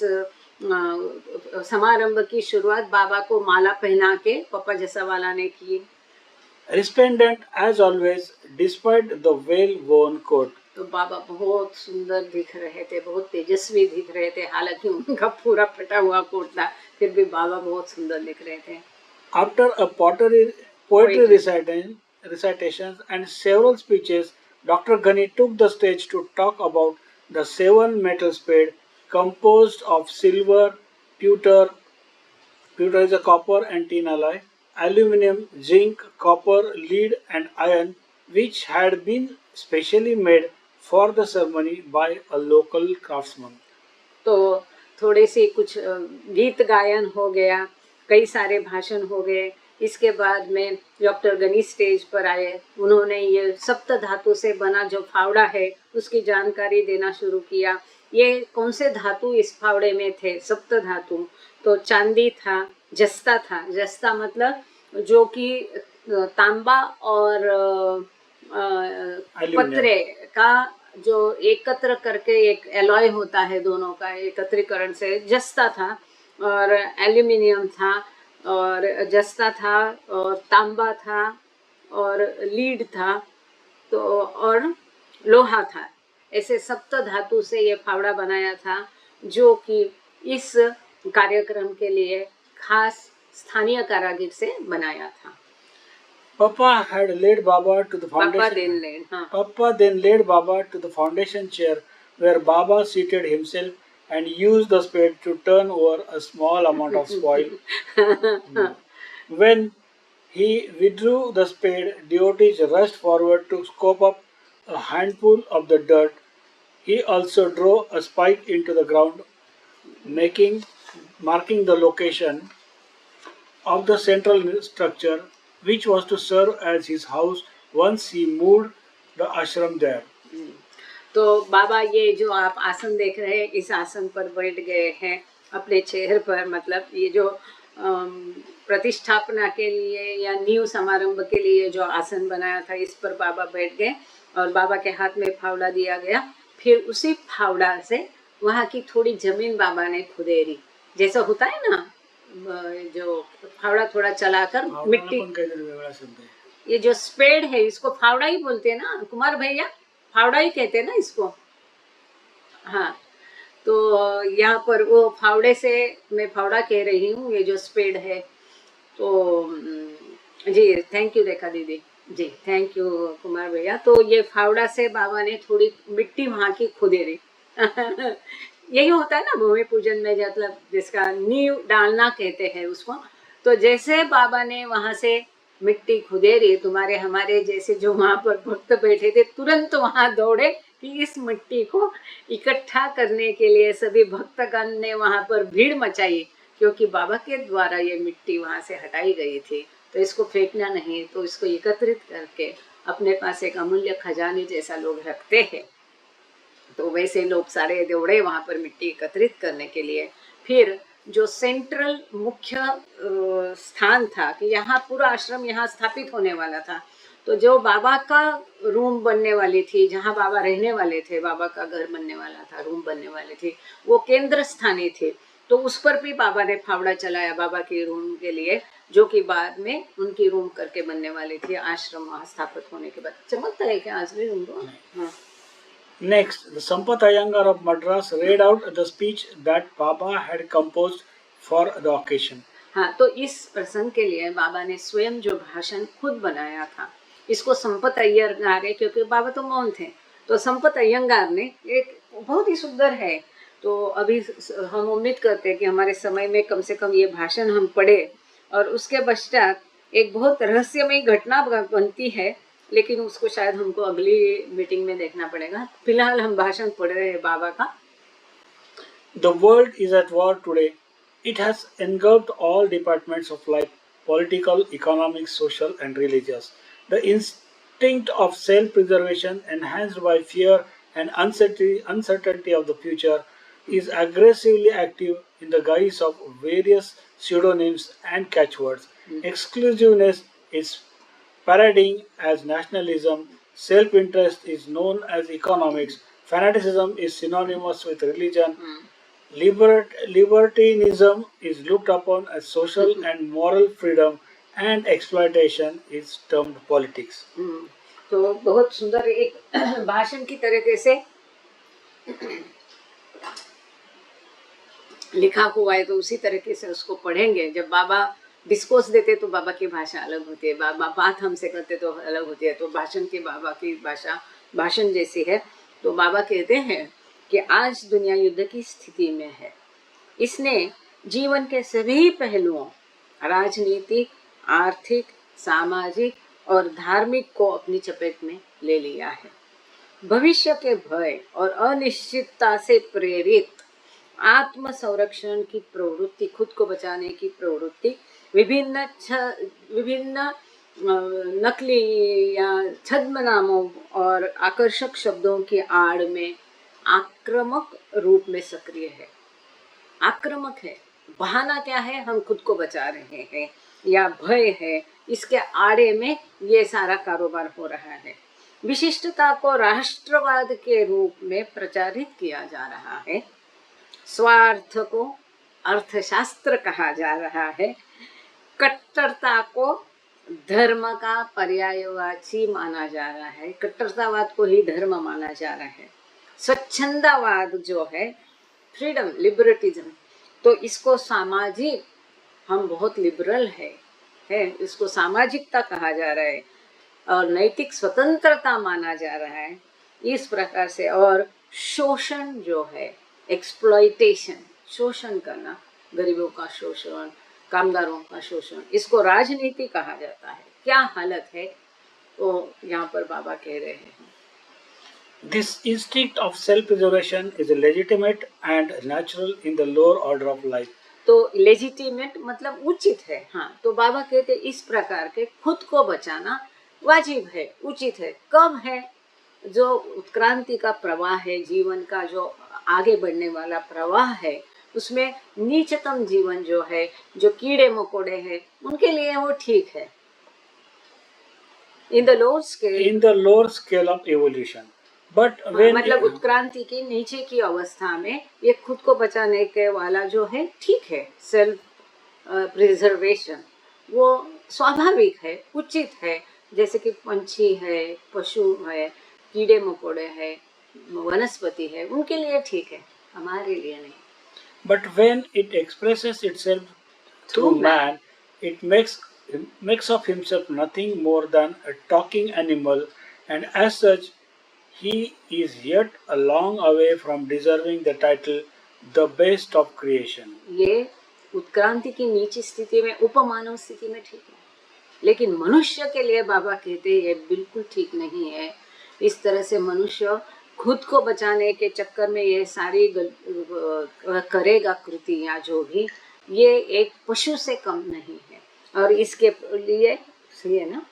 समारंभ की शुरुआत बाबा को माला पहना के पप्पा जसावाला ने की। Resplendent as always, despite the well-worn coat. तो बाबा बहुत सुंदर दिख रहे थे, बहुत तेजस्वी दिख रहे थे, हालांकि उनका पूरा फटा हुआ कोट था, फिर भी बाबा बहुत सुंदर दिख रहे थे। After a poetry recitations and several speeches, Dr. Ghani took the stage to talk about the 7 metal spade composed of silver, pewter is a copper and tin alloy, aluminum, zinc, copper, lead and iron, which had been specially made for the ceremony by a local craftsman. तो थोड़े से कुछ गीत गायन हो गया, कई सारे भाषण हो गए। इसके बाद में डॉक्टर गनी स्टेज पर आए, उन्होंने ये सप्त धातु से बना जो फावड़ा है उसकी जानकारी देना शुरू किया। ये कौन से धातु इस फावड़े में थे, सप्त धातु। तो चांदी था, जस्ता था, जस्ता मतलब जो कि तांबा और पत्रे का जो एकत्र करके एक एलॉय होता है, दोनों का एकत्रीकरण से जस्ता था। और एल्यूमिनियम था और जस्ता था और तांबा था और लीड था, तो और लोहा था। ऐसे सप्त धातु से ये फावड़ा बनाया था, जो कि इस कार्यक्रम के लिए खास स्थानीय कारागिर से बनाया था। Papa had led Baba to the foundation. Papa then led Baba to the foundation chair, where Baba seated himself and used the spade to turn over a small amount of soil. When he withdrew the spade, devotees rushed forward to scoop up a handful of the dirt. He also drove a spike into the ground, marking the location of the central structure, which was to serve as his house once he moved the ashram there. तो बाबा ये जो आप आसन देख रहे हैं, इस आसन पर बैठ गए हैं अपने चेहरे पर, मतलब ये जो प्रतिष्ठापना के लिए या नींव समारंभ के लिए जो आसन बनाया था, इस पर बाबा बैठ गए और बाबा के हाथ में फावड़ा दिया गया। फिर उसी फावड़ा से वहाँ की थोड़ी जमीन बाबा ने खुदेरी, जैसा होता है ना, जो फावड़ा थोड़ा चलाकर मिट्टी, ये जो स्पेड है इसको फावड़ा ही बोलते हैं ना कुमार भैया, फावड़ा ही कहते हैं ना इसको। हाँ, तो यहाँ पर वो फावड़े से, मैं फावड़ा कह रही हूँ, ये जो स्पेड है। तो जी थैंक यू रेखा दीदी, जी थैंक यू कुमार भैया। तो ये फावड़ा से बाबा ने थोड़ी मिट्टी वहाँ की खुदेरी यही होता है ना भूमि पूजन में, मतलब जिसका नींव डालना कहते हैं उसको। तो जैसे बाबा ने वहां से मिट्टी खुदेरी, तुम्हारे हमारे जैसे जो वहां पर भक्त बैठे थे तुरंत वहां दौड़े कि इस मिट्टी को इकट्ठा करने के लिए सभी भक्तगण ने वहां पर भीड़ मचाई, क्योंकि बाबा के द्वारा ये मिट्टी वहां से हटाई गई थी। तो इसको फेंकना नहीं, तो इसको एकत्रित करके अपने पास एक अमूल्य खजाने जैसा लोग रखते हैं। तो वैसे लोग सारे दौड़े वहां पर मिट्टी एकत्रित करने के लिए। फिर जो सेंट्रल मुख्य स्थान था कि यहाँ पूरा आश्रम यहाँ स्थापित होने वाला था, तो जो बाबा का रूम बनने वाली थी, जहाँ बाबा रहने वाले थे, बाबा का घर बनने वाला था, रूम बनने वाली थी, वो केंद्र स्थानी थी। तो उस पर भी बाबा ने फावड़ा चलाया बाबा के रूम के लिए, जो कि बाद में उनकी रूम करके बनने वाली थी आश्रम वहाँ स्थापित होने के बाद। चमकता है क्या आज भी रूम को? हाँ। Next, the Sampath Iyengar of Madras read out the speech that Baba had composed for the occasion. हाँ, तो इस प्रसंग के लिए बाबा ने स्वयं जो भाषण खुद बनाया था, इसको संपत अय्यंगार है, क्योंकि बाबा तो मौन थे, तो संपत अय्यंगार ने एक बहुत ही सुंदर है। तो अभी हम उम्मीद करते हैं कि हमारे समय में कम से कम ये भाषण हम पढ़े, और उसके पश्चात एक बहुत रहस्यमय घटना बनती है, लेकिन उसको शायद हमको अगली मीटिंग में देखना पड़ेगा। फिलहाल हम भाषण पढ़ रहे हैं बाबा का। The world is at war today. It has engulfed all departments of life, political, economic, social and religious. The instinct of self-preservation, enhanced by fear and uncertainty of the future, is aggressively active in the guise of various pseudonyms and catchwords. Exclusiveness is parading as nationalism, self-interest is known as economics, fanaticism is synonymous with religion, libertinism is looked upon as social and moral freedom, and exploitation is termed politics. तो बहुत सुंदर एक भाषण की तरीके से लिखा हुआ है, तो उसी तरीके से उसको पढ़ेंगे। जब बाबा डिस्कोर्स देते तो बाबा की भाषा अलग होती है, बाबा बात हमसे करते तो अलग होती है, तो भाषण की बाबा की भाषा भाषण जैसी है। तो बाबा कहते हैं कि आज दुनिया युद्ध की स्थिति में है। इसने जीवन के सभी पहलुओं, राजनीतिक, आर्थिक, सामाजिक और धार्मिक को अपनी चपेट में ले लिया है। भविष्य के भय और अनिश्चितता से प्रेरित आत्म संरक्षण की प्रवृत्ति, खुद को बचाने की प्रवृत्ति, विभिन्न नकली या छद्म नामों और आकर्षक शब्दों की आड़ में आक्रामक रूप में सक्रिय है। आक्रामक है, बहाना क्या है? हम खुद को बचा रहे हैं, या भय है, इसके आड़े में ये सारा कारोबार हो रहा है। विशिष्टता को राष्ट्रवाद के रूप में प्रचारित किया जा रहा है, स्वार्थ को अर्थशास्त्र कहा जा रहा है, कट्टरता को धर्म का पर्यायवाची माना जा रहा है, कट्टरतावाद को ही धर्म माना जा रहा है। स्वच्छंदवाद जो है, फ्रीडम, लिबर्टिज्म, तो इसको सामाजिक, हम बहुत लिबरल है, इसको सामाजिकता कहा जा रहा है, और नैतिक स्वतंत्रता माना जा रहा है, इस प्रकार से। और शोषण जो है, एक्सप्लॉइटेशन, शोषण करना, गरीबों का शोषण, कामगारों का शोषण, इसको राजनीति कहा जाता है। क्या हालत है, तो यहाँ पर बाबा कह रहे हैं। This instinct of self-preservation is legitimate and natural in the lower order of life. तो लेजिटिमेट मतलब उचित है। हाँ, तो बाबा कहते इस प्रकार के खुद को बचाना वाजिब है, उचित है। कब है? जो उत्क्रांति का प्रवाह है, जीवन का जो आगे बढ़ने वाला प्रवाह है, उसमें नीचतम जीवन जो है, जो कीड़े मकोड़े हैं, उनके लिए वो ठीक है। In the lower scale of evolution. But when मतलब उत्क्रांति की नीचे की अवस्था में ये खुद को बचाने के वाला जो है ठीक है, सेल्फ प्रिजर्वेशन, वो स्वाभाविक है, उचित है। जैसे कि पंछी है, पशु है, कीड़े मकोड़े है, वनस्पति है, उनके लिए ठीक है, हमारे लिए नहीं। But when it expresses itself through man, it makes of himself nothing more than a talking animal, and as such he is yet a long away from deserving the title the best of creation. ये उत्क्रांति की नीची स्थिति में, उपमानव स्थिति में ठीक है, लेकिन मनुष्य के लिए बाबा कहते हैं ये बिल्कुल ठीक नहीं है। इस तरह से मनुष्य खुद को बचाने के चक्कर में ये सारी करेगा कृतियाँ जो भी, ये एक पशु से कम नहीं है। और इसके लिए सही है ना,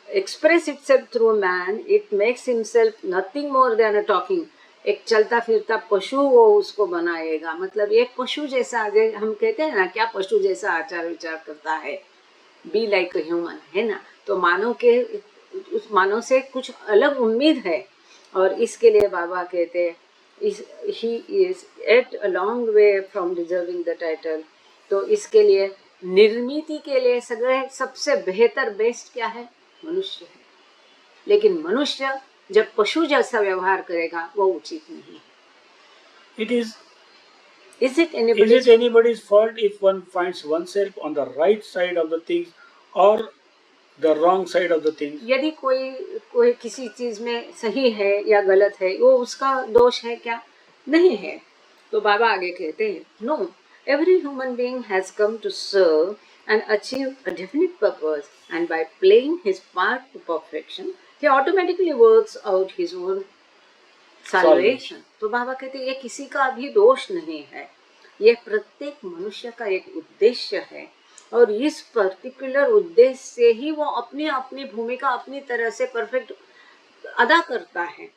express itself through man, it makes himself nothing more than a talking. एक चलता फिरता पशु वो उसको बनाएगा, मतलब एक पशु जैसा, हम कहते हैं ना क्या पशु जैसा आचार विचार करता है, बी लाइक ह्यूमन, है ना। तो मानव के, उस मानव से कुछ अलग उम्मीद है। और इसके लिए बाबा कहते हैं he is at a long way from deserving the title. तो इसके लिए निर्मिति के लिए सबसे बेहतर बेस्ट क्या है, मनुष्य है। लेकिन मनुष्य जब पशु जैसा व्यवहार करेगा वो उचित नहीं है। Is it anybody's fault if one finds oneself on the right side of the things or the wrong side of the things? यदि कोई किसी चीज में सही है या गलत है, वो उसका दोष है क्या? नहीं है। तो बाबा आगे कहते हैं, no, every human being has come to serve and achieve a definite purpose, and by playing his part to perfection, he automatically works out his own salvation. तो बाबा कहते हैं ये किसी का भी दोष नहीं है, ये प्रत्येक मनुष्य का एक उद्देश्य है, और इस पर्टिकुलर उद्देश्य से ही वो अपनी भूमिका अपनी तरह से परफेक्ट अदा करता है,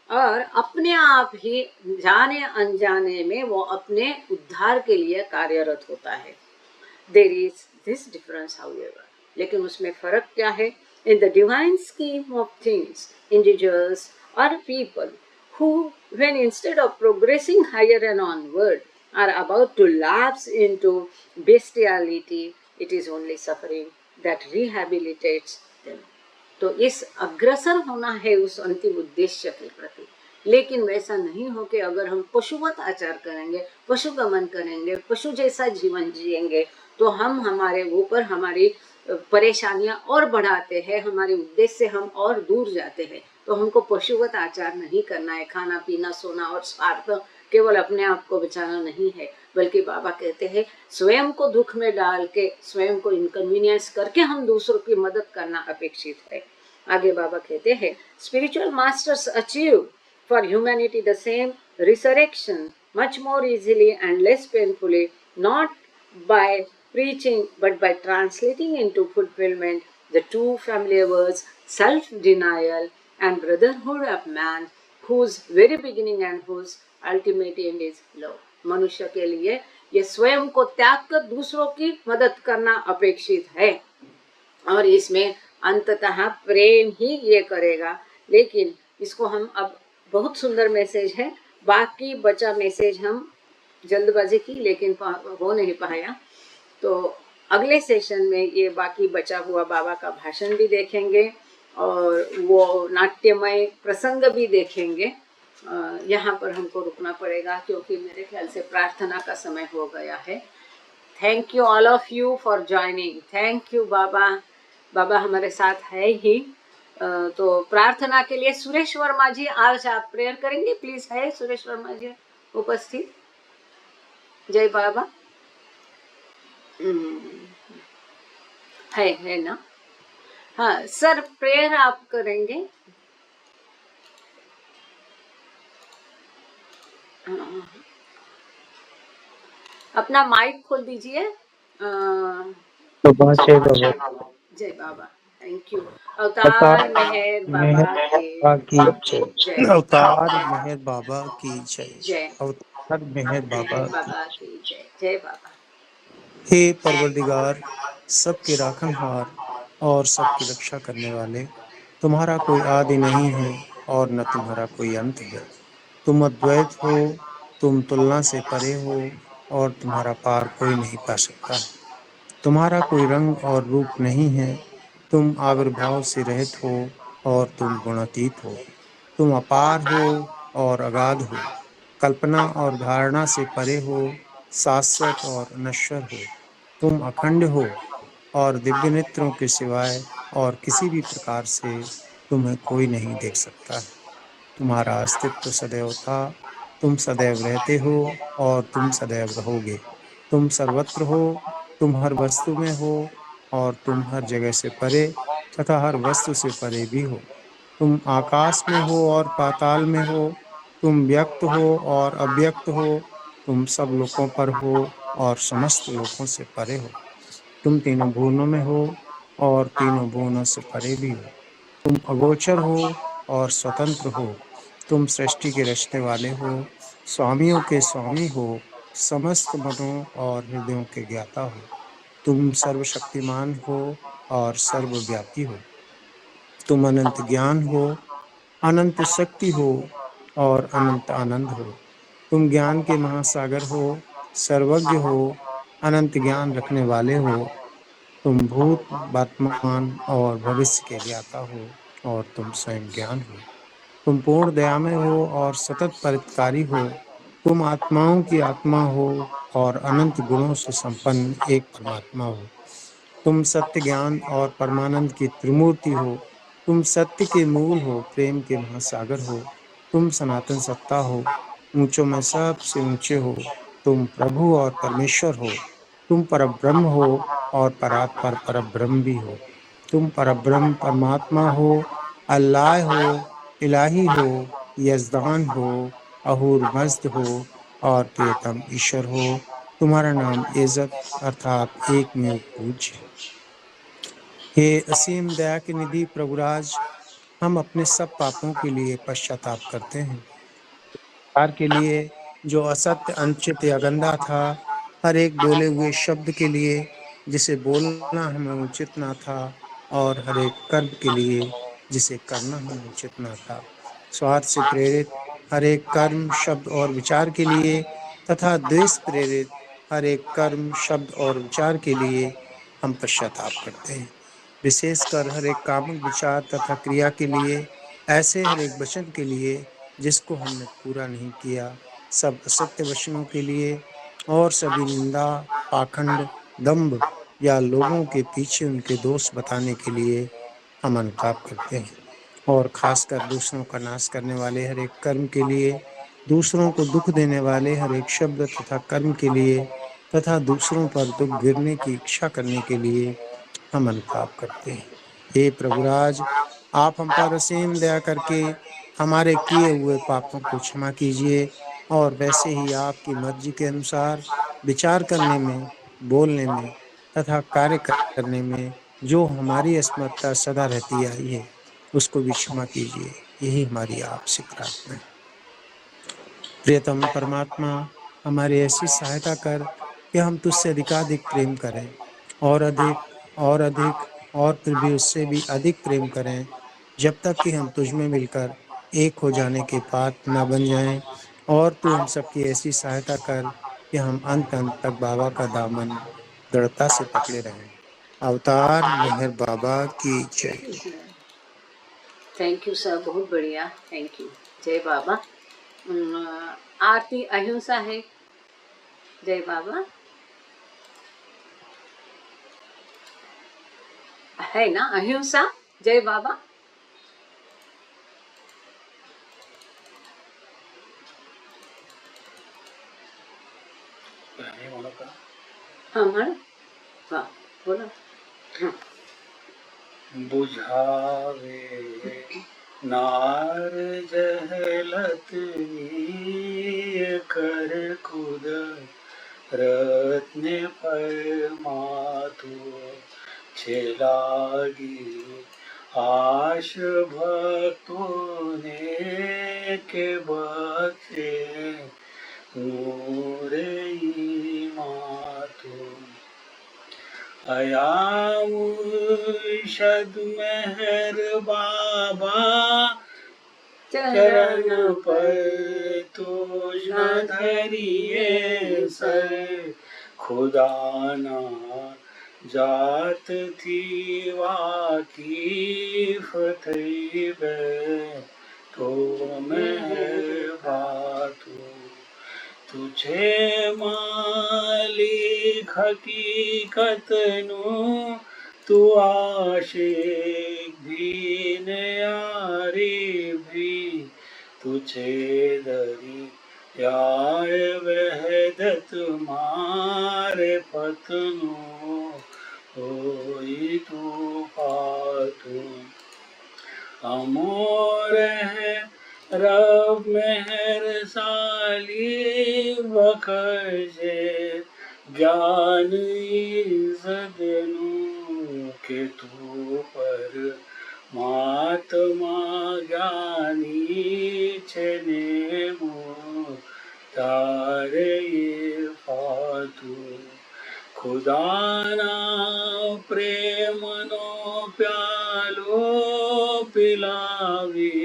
और अपने आप ही जाने अनजाने में वो अपने उद्धार के लिए कार्यरत होता है। There is this difference, however, लेकिन उसमें फर्क क्या है? In the divine scheme of things, individuals are people who, when instead of progressing higher and onward, are about to lapse into bestiality, it is only suffering that rehabilitates them. तो इस अग्रसर होना है उस अंतिम उद्देश्य के प्रति, लेकिन वैसा नहीं हो कि अगर हम पशुवत आचार करेंगे, पशु गमन करेंगे, पशु जैसा जीवन जिएंगे, तो हम हमारे ऊपर हमारी परेशानियां और बढ़ाते हैं, हमारे उद्देश्य से हम और दूर जाते हैं। तो हमको पशुवत आचार नहीं करना है। खाना पीना सोना और स्वार्थ केवल अपने आप को बचाना नहीं है, बल्कि बाबा कहते हैं स्वयं को दुख में डाल के, स्वयं को इनकन्वीनियंस करके हम दूसरों की मदद करना अपेक्षित है। आगे बाबा कहते हैं, spiritual masters achieve for humanity the same resurrection much more easily and less painfully, not by preaching but by translating into fulfillment the two familiar words self-denial and brotherhood of man, whose very beginning and whose ultimate end is love. मनुष्य के लिए ये स्वयं को त्याग कर दूसरों की मदद करना अपेक्षित है, और इसमें अंततः प्रेम ही ये करेगा। लेकिन इसको हम, अब बहुत सुंदर मैसेज है, बाकी बचा मैसेज हम जल्दबाजी की लेकिन हो नहीं पाया। तो अगले सेशन में ये बाकी बचा हुआ बाबा का भाषण भी देखेंगे और वो नाट्यमय प्रसंग भी देखेंगे। यहाँ पर हमको रुकना पड़ेगा क्योंकि मेरे ख्याल से प्रार्थना का समय हो गया है। Thank you all of you for joining. Thank you Baba. Baba हमारे साथ है ही। तो प्रार्थना के लिए सुरेश वर्मा जी, आज आप प्रेयर करेंगे प्लीज? है सुरेश वर्मा जी उपस्थित? जय बाबा। है ना? हाँ सर, प्रेयर आप करेंगे? अपना माइक खोल दीजिए। जय बाबा। Thank you. अवतार मेहर बाबा की जय। अवतार मेहर बाबा की जय। अवतार मेहर बाबा की जय। जय बाबा। हे परवरदिगार, सबके राखनहार और सबकी रक्षा करने वाले, तुम्हारा कोई आदि नहीं है और न तुम्हारा कोई अंत है। तुम अद्वैत हो, तुम तुलना से परे हो और तुम्हारा पार कोई नहीं पा सकता है। तुम्हारा कोई रंग और रूप नहीं है, तुम आविर्भाव से रहित हो और तुम गुणातीत हो। तुम अपार हो और अगाध हो, कल्पना और धारणा से परे हो, शाश्वत और नश्वर हो। तुम अखंड हो और दिव्य नेत्रों के सिवाय और किसी भी प्रकार से तुम्हें कोई नहीं देख सकता है। तुम्हारा अस्तित्व सदैव था तुम सदैव रहते हो और तुम सदैव रहोगे। तुम सर्वत्र हो, तुम हर वस्तु में हो और तुम हर जगह से परे तथा हर वस्तु से परे भी हो। तुम आकाश में हो और पाताल में हो, तुम व्यक्त हो और अव्यक्त हो, तुम सब लोकों पर हो और समस्त लोकों से परे हो। तुम तीनों भुवनों में हो और तीनों भुवनों से परे भी हो। तुम अगोचर हो और स्वतंत्र हो। तुम सृष्टि के रचने वाले हो, स्वामियों के स्वामी हो, समस्त मनों और हृदयों के ज्ञाता हो। तुम सर्वशक्तिमान हो और सर्वव्यापी हो। तुम अनंत ज्ञान हो, अनंत शक्ति हो और अनंत आनंद हो। तुम ज्ञान के महासागर हो, सर्वज्ञ हो, अनंत ज्ञान रखने वाले हो। तुम भूत, वर्तमान और भविष्य के ज्ञाता हो और तुम स्वयं ज्ञान हो। तुम पूर्ण दयामय हो और सतत परोपकारी हो। तुम आत्माओं की आत्मा हो और अनंत गुणों से संपन्न एक परमात्मा हो। तुम सत्य, ज्ञान और परमानंद की त्रिमूर्ति हो। तुम सत्य के मूल हो, प्रेम के महासागर हो। तुम सनातन सत्ता हो, ऊंचों में सबसे ऊंचे हो। तुम प्रभु और परमेश्वर हो। तुम परब्रह्म हो और परात्पर परब्रह्म भी हो। तुम परब्रह्म परमात्मा हो, अल्लाह हो, इलाही हो, यजदान हो, अहूर मज़द हो और प्रियतम ईश्वर हो। तुम्हारा नाम इज़्ज़त अर्थात एक में पूज्य है। हे असीम दया के निधि प्रभुराज, हम अपने सब पापों के लिए पश्चाताप करते हैं। संसार के लिए जो असत्य, अनुचित या गंदा था, हर एक बोले हुए शब्द के लिए जिसे बोलना हमें उचित ना था, और हर एक कर्म के लिए जिसे करना हमें उचित ना था। स्वार्थ से प्रेरित हर एक कर्म, शब्द और विचार के लिए तथा द्वेष प्रेरित हर एक कर्म, शब्द और विचार के लिए हम पश्चाताप करते हैं। विशेषकर हर एक कामुक विचार तथा क्रिया के लिए, ऐसे हर एक वचन के लिए जिसको हमने पूरा नहीं किया, सब असत्य वचनों के लिए और सभी निंदा, पाखंड, दंभ या लोगों के पीछे उनके दोष बताने के लिए हम अनुताप करते हैं। और खासकर दूसरों का नाश करने वाले हर एक कर्म के लिए, दूसरों को दुख देने वाले हर एक शब्द तथा कर्म के लिए तथा दूसरों पर दुख गिरने की इच्छा करने के लिए हम अनुताप करते हैं। हे प्रभुराज, आप हम पर असीम दया करके हमारे किए हुए पापों को क्षमा कीजिए और वैसे ही आपकी मर्जी के अनुसार विचार करने में, बोलने में तथा कार्य करने में जो हमारी असमर्थता सदा रहती आई है, उसको भी क्षमा कीजिए। यही हमारी आपसे प्रार्थना है। प्रियतम परमात्मा, हमारी ऐसी सहायता कर कि हम तुझसे अधिकाधिक प्रेम करें और अधिक और अधिक, और फिर भी उससे भी अधिक प्रेम करें, जब तक कि हम तुझ में मिलकर एक हो जाने के पात्र न बन जाएं। और तू हम सबकी ऐसी सहायता कर कि हम अंत अंत तक बाबा का दामन दृढ़ता से पकड़े रहें। अवतार मेहर बाबा की जय। थैंक यू सर, बहुत बढ़िया, थैंक यू। जय बाबा। आरती अहिंसा है। जय बाबा है ना, अहिंसा। जय बाबा। हाँ मैडम, हाँ बोलो। हाँ। बुझावे नार जहलत कर खुद रत्न परमातु छेलागी आश भक्तों ने के बख्शे नूर मातु अयामुर्शद मेहर बाबा चरण पर तुझ धरिए सर खुदा ना जात थी वाकी फतेह तो मेहर बातू तुझे मालिक हकीकत नु तू आशिक भी न्यारी भी तुझे दरी याए वहदत मारे पतनो होई तूफातू अमोर है रब मेहर साली बख्शे ज्ञान इज़्ज़तनु के तू पर महात्मा ज्ञानी छने मो तारे फातू खुदाना प्रेमनो प्यालो पिलावी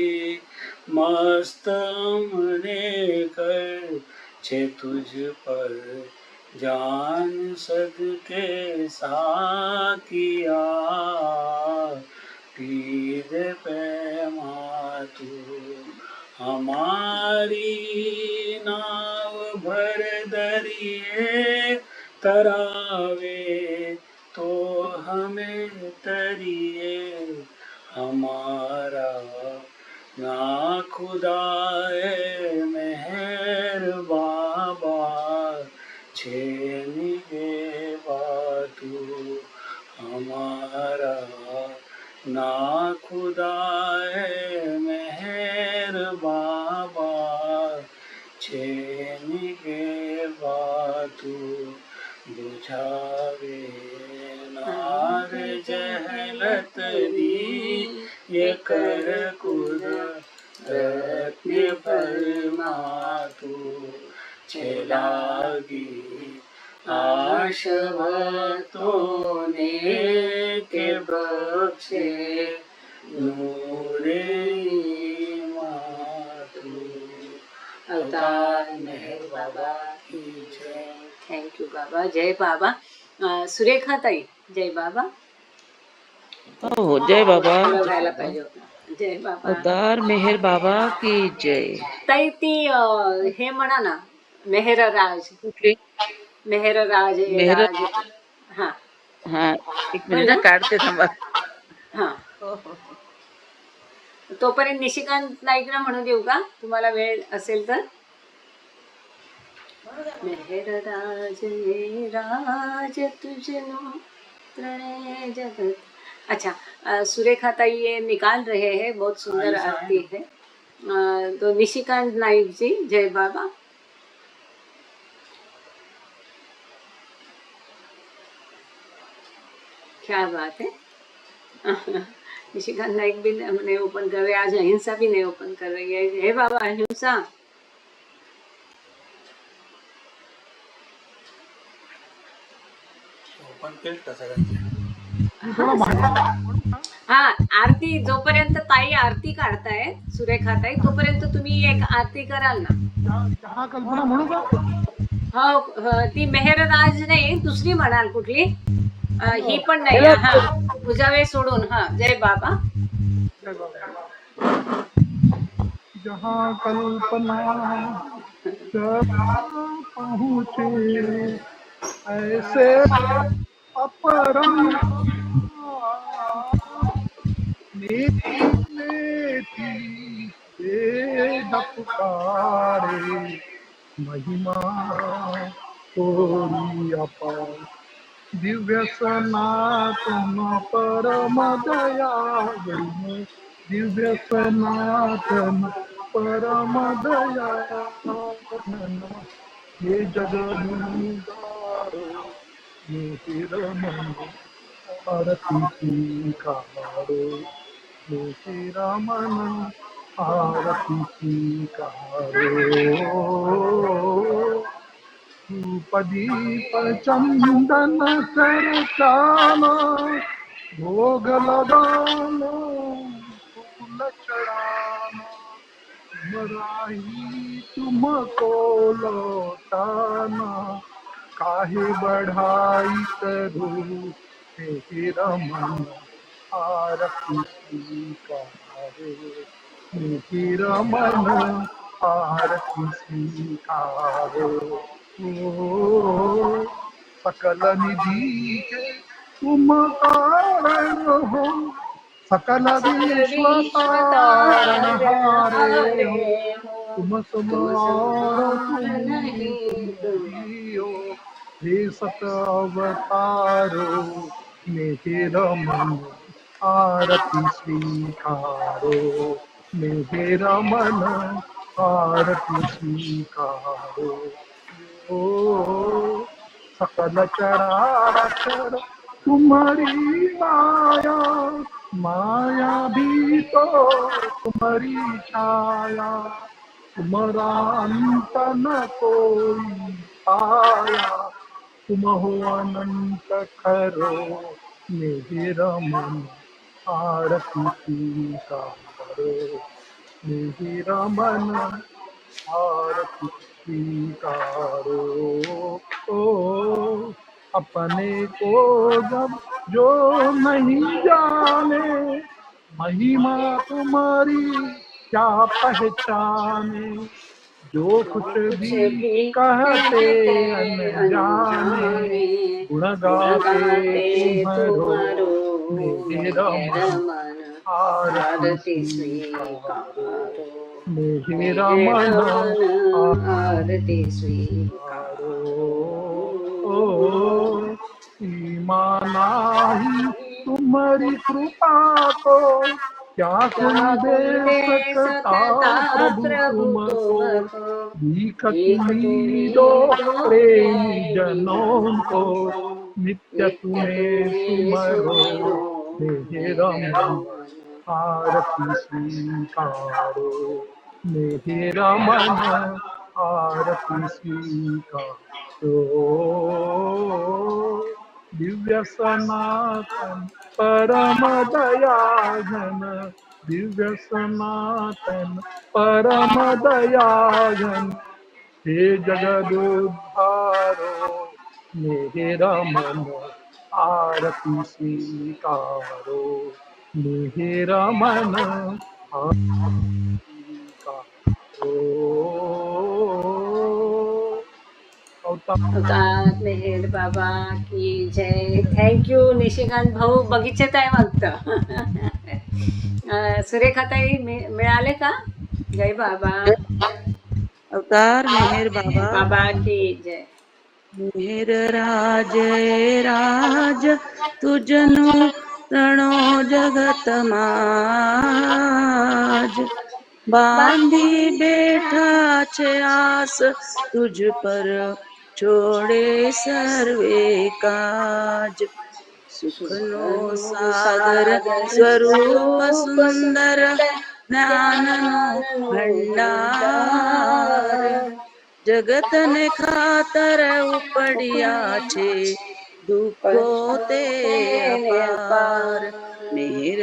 मस्त मने कर छे तुझ पर जान सदके साकिया पीर पैमा तू हमारी नाव भर दरिए तरावे तो हमें तरिए हमारा ना खुदाए मेहर बाबा छेनी गे बातू हमारा ना खुदाए मेहर बाबा छेनी गे बातू बुझावे नार जहलत दी ये कर कुदरत फरमातू छेलागी आशवतों ने के बख्शे नूरे मातू अवतार मेहर बाबा की जय। थँक यू बाबा. जय बाबा. सुरेखा ताई जय बाबा. हो जय बाबा. व्हायला पाहिजे होतं. जय बाबा. अवतार मेहर बाबा की जय. ताई ती हे म्हणा ना मेहरराज. कुठली? मेहरराज मेहर राज. हा हा एक मिनिट काढते थांबा. हा तोपर्यंत निशिकांत नाईकला म्हणू देऊ का तुम्हाला वेळ असेल तर. मेहरराज ये राज तुझनो प्रणय जगत. अच्छा सुरेखा ताई ये निकाल रहे हैं. बहुत सुंदर आरती है. तो निशिकांत नाइक जी जय बाबा. क्या बात है. निशिकांत नाइक भी नहीं ओपन कर रहे. आज अहिंसा भी नहीं ओपन कर रही है. जय बाबा अहिंसा. हा आरती जोपर्यंत ताई आरती काढतायत सुरेखा ताई तोपर्यंत तुम्ही एक आरती कराल ना. कल्पना म्हणू का? हो ती मेहरराज नाही दुसरी म्हणाल कुठली. ही पण नाही. हा तुझा वेळ सोडून. हा जय बाबा. जहाँ कल्पना जब पहुँचे ऐसे अपरम नेति वेद पुकारे महिमा तोरी अपार दिव्य सनातन परम दयालु दिव्य सनातन परम दयालु हे जगदीदार मोहिर मन आरती स्वीकारो मोहिर मन आरती स्वीकारो धूपदीप चंदन चरचाना भोग लगाना फूल चढ़ाना मराही तुमको लौटाना काहे बढ़ाई करूं हे रमन आरती स्वीकारो हे रमन आरती स्वीकारो सकल निधि के तुम कारण हो सकल विश्व तारण हारे हो तुम सम तुम और समार नहीं तुम तुम ही हो। हे सत अवतारो मेरा मन आरती स्वीकारो। मेरा मन आरती स्वीकारो। ओ सकल चराचर तुम्हारी माया, माया भी तो तुम्हारी छाया। तुम्हारा अंत न कोई पाया, तुम हो अनंत खरो। मेरा मन आरती स्वीकारो। मेरा मन आरती स्वीकारो। ओ अपने को जब जो नहीं जाने, महिमा तुम्हारी क्या पहचाने। जो कुछ जो कुछ भी भी कहते कहते अनजाने, अनजाने गुण गुण गाते गाते तुम्हारो। तुम्हारो मेरा मेरा मन मन आरती आरती स्वीकारो। स्वीकारो मेरा मेरा मन मन आरती आरो। स्वीकारो ओ ईमाना ही तुम्हारी कृपा को, क्या क्या कोई दे कोई दे सकता सकता प्रभु प्रभु तुमको। तुमको भीख भीख तुम्ही दो तुम्हें दो प्रेमी प्रेमी जनों को, जनों को नित्य नित्य तुम्हें तुम्हें सुमरो। सुमिरो मेरा मेरा मन मन आरती स्वीकारो। मेरा मन आरती स्वीकारो। दिव्य सनातन परम दयाघन, दिव्य सनातन परम दयाघन। हे जगदुद्धारो मेरा मन आरती स्वीकारो। मेरा मन आरती स्वीकारो। अवतार अवतार मेहेर बाबा की जय. थँक्यू निशिकांत भाऊ. बगीचेत आहे वाटतं. सुरेखाताई मिळाले का? जय बाबा. अवतार मेहर बाबा बाबा की जय. मेहर राज तुझनु रणो जगत माज. बांधी बैठा छे आस तुझ पर, छोड़े सर्वे काज. सुखनो सागर स्वरूप सुंदर, ज्ञाननो भंडार. जगत ने खातर उपड़िया छे, दुखो ते अपार. मिहिर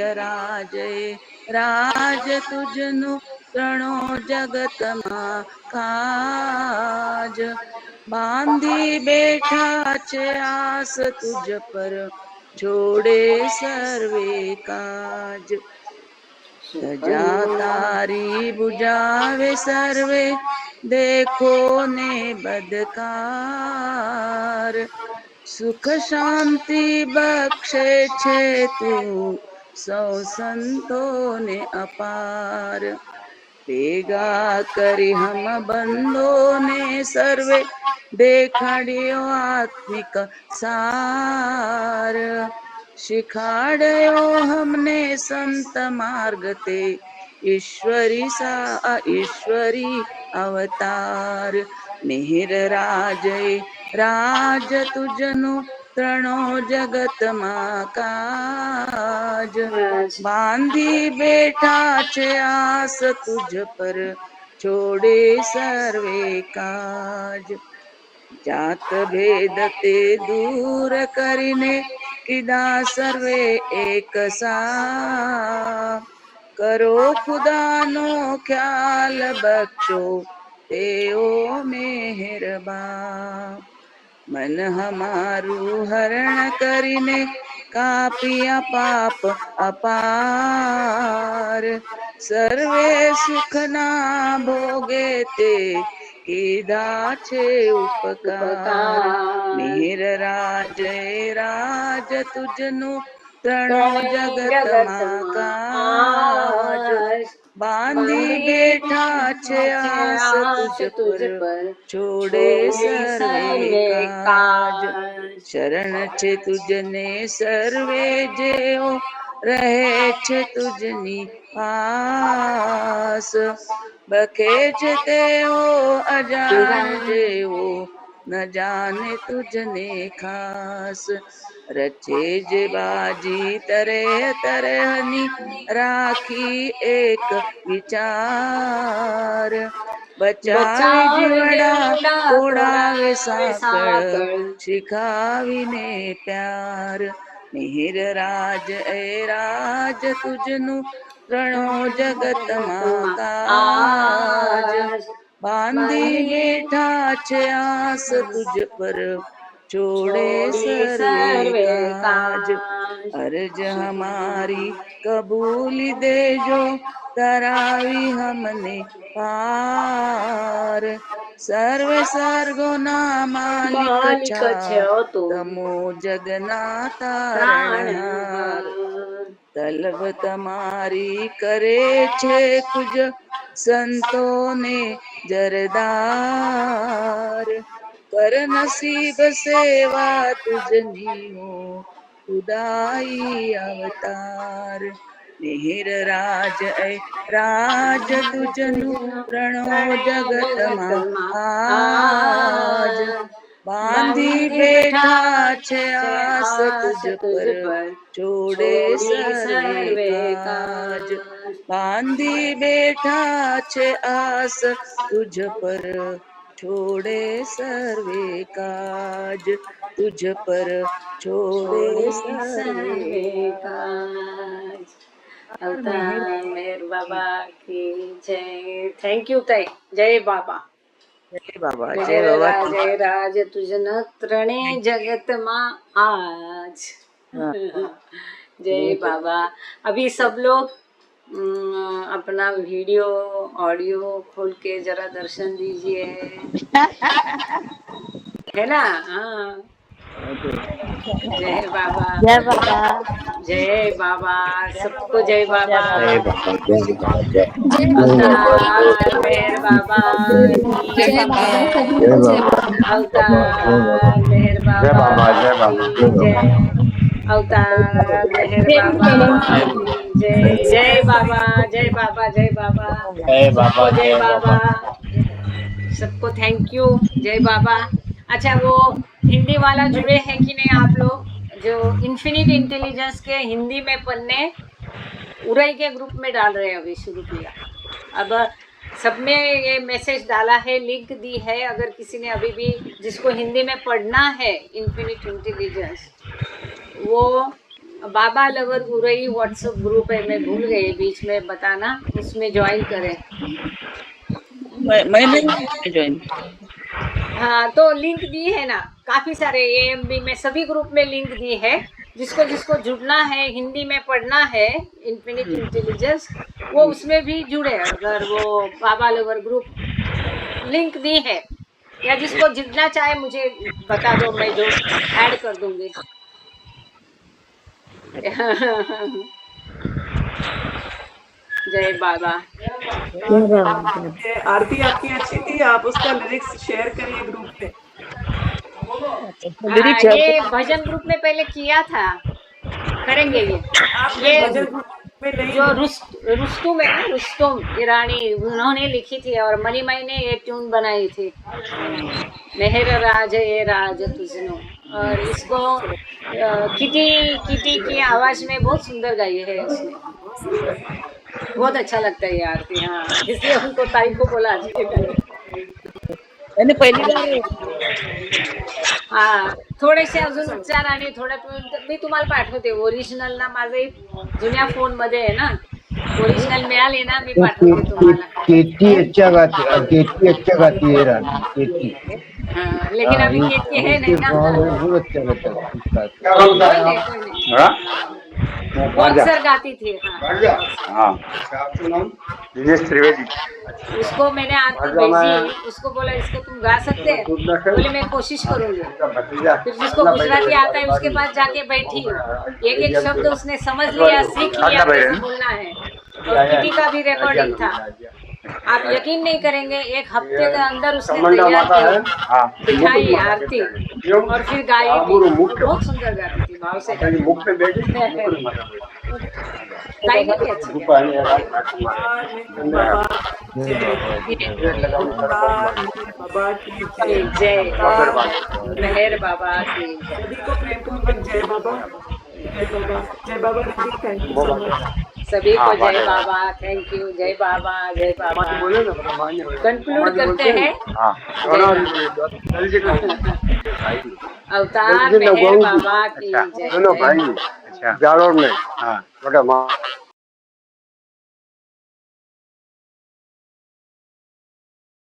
राज तुझनु त्रणो जगत मा काज. बांधी बैठा छे आस तुझ पर, छोड़े सर्वे काज. सजा तारी बुझावे सर्वे, देखो ने बदकार. सुख शांति बख्शे छे तू, सौ संतो ने अपार. भेगा करी हम बंदो ने सर्वे, देखाड्यो आत्मिक सार. शिखाड्यो हमने संत मार्ग ते, ईश्वरी अवतार. मिहिर राज तुझनु त्रणो जगत मा काज. बांधी बैठा छे आस तुझ पर, छोड़े सर्वे काज. जात भेद ते दूर करीने, किदा सर्वे एक सा. करो खुदा नो ख्याल बख्शो, तेओ मेहरबान. मन हमारू हरण करीने, कापिया पाप अपार. सर्वे सुख ना भोगे ते, कीधा छे उपकार. मिहिर राज तुझनु त्रणो तणे जगत मा जगत मा काज. काज. बांधी बैठा छे आस तुझ पर, छोड़े सर्वे काज। शरण छे तुझने सर्वे जेओ, रहे छे तुझनी पास। बखे छे तेओ अजान जेओ, न जाने तुझने खास। रचे जे बाजी तरह तरहनी, राखी एक विचार। बचावे जीवड़ा तोड़ावे साकड़, शिखावीने प्यार। मिहिर राज ए राज तुझनु, त्रणो जगत मां काज। बांधी बैठा छे आस तुझ पर, छोड़े सर्वे काज। अर्ज हमारी कबूली दे जो, करावी हमने पार। सर्वे सर्गो ना मालिक छा, तमो जगना तारणहार। तलब तमारी करे छे कुछ, संतो ने जरदार। कर नसीब सेवा तुझनी हो, खुदाई अवतार। मिहिर राज ऐ राज तुझनु, प्रणो जगत मा आज। बांधी बैठा छे आस तुझ पर, छोड़े सर्वे काज। बांधी बैठा छे आस तुझ पर, छोड़े सर्वे काज। तुझ पर छोड़े सर्वे काज। अवतार मेहर बाबा की जय। थैंक यू ताई। जय बाबा। जय बाबा, जय मेहर बाबा। राज राज तुझन त्रणे जगत मां आज। जय बाबा। अभी सब लोग अपना वीडियो ऑडियो खोल के जरा दर्शन दीजिए, है ना? हाँ। जय बाबा। जय बाबा। जय बाबा। सबको जय बाबा। जय बाबा। जय बाबा, जय अवतार मेहर बाबा की जय जय। बाबा। अवतार मेहर बाबा की जय। अवतार मेहर बाबा की जय। जय बाबा, जय बाबा, जय बाबा। सबको जय बाबा। सबको थैंक यू। जय बाबा। अच्छा, वो हिंदी वाला जुड़े हैं कि नहीं आप लोग? जो इन्फिनिट इंटेलिजेंस के हिंदी में पढ़ने उरई के ग्रुप में डाल रहे हैं, अभी शुरू किया। अब सबने ये मैसेज डाला है, लिंक दी है। अगर किसी ने अभी भी जिसको हिंदी में पढ़ना है इन्फिनिट इंटेलिजेंस, वो बाबा लवर उरई व्हाट्सएप ग्रुप है, मैं भूल गई बीच में बताना, उसमें ज्वाइन करें। मैं नहीं ज्वाइन। हाँ, तो लिंक दी है ना, काफी सारे AMB में सभी ग्रुप में लिंक दी है। जिसको जिसको जुड़ना है, हिंदी में पढ़ना है इन्फिनिट इंटेलिजेंस, वो उसमें भी जुड़े। अगर वो बाबा लवर ग्रुप लिंक दी है, या जिसको जुड़ना चाहे मुझे बता दो, मैं जो ऐड कर दूंगी। जय बाबा। आरती आपकी अच्छी थी, आप उसका लिरिक्स शेयर करिए ग्रुप पे। ये भजन ग्रुप में पहले किया था, करेंगे ये भजन ग्रुप में नहीं, जो रुस्तुम है ना, रुस्तुम ईरानी, उन्होंने लिखी थी और मणिमय ने ये ट्यून बनाई थी, मेहर राज ए राज तुझनो। और इसको किटी की आवाज में बहुत सुंदर गाई है इसने, बहुत अच्छा लगता है ये आरती। हाँ, इसलिए उनको ताई को बोला मैंने पहली बार। हा, थोडेसे अजून उच्चार आणि थोडं मी तुम्हाला पाठवते। ओरिजिनल ना माझे जुन्या फोन मध्ये आहे ना, ओरिजिनल मिळाले ना, मी पाठवते तुम्हाला। केटी अच्छा गाती है रानी केटी। हाँ, लेकिन अभी केटी है नहीं ना। बहुत अच्छा लगता है। कोई नहीं। वो अक्सर गाती थी। हाँ, हाँ दिनेश त्रिवेदी। उसको मैंने आरती भेजी, उसको बोला इसको तुम गा सकते हैं? बोले मैं कोशिश करूंगी। फिर जिसको गुजराती आता है उसके पास जाके बैठी, एक एक शब्द उसने समझ लिया, सीख लिया कैसे बोलना है। और किटी का भी रिकॉर्डिंग था। आप यकीन नहीं करेंगे, एक हफ्ते के अंदर उसने तैयार किया, बिठाई आरती और फिर गाई भी। बहुत सुंदर गाती थी, भाव से गाई भी अच्छी जय मेहर बाबा की सभी को प्रेमपूर्वक जय बाबा। जय बाबा, जय बाबा दीदी, थैंक यू सो मच। सभी को जय बाबा, थैंक यू, जय बाबा, जय बाबा। कंक्लूड करते हैं अवतार मेहर बाबा की जय। जालोर में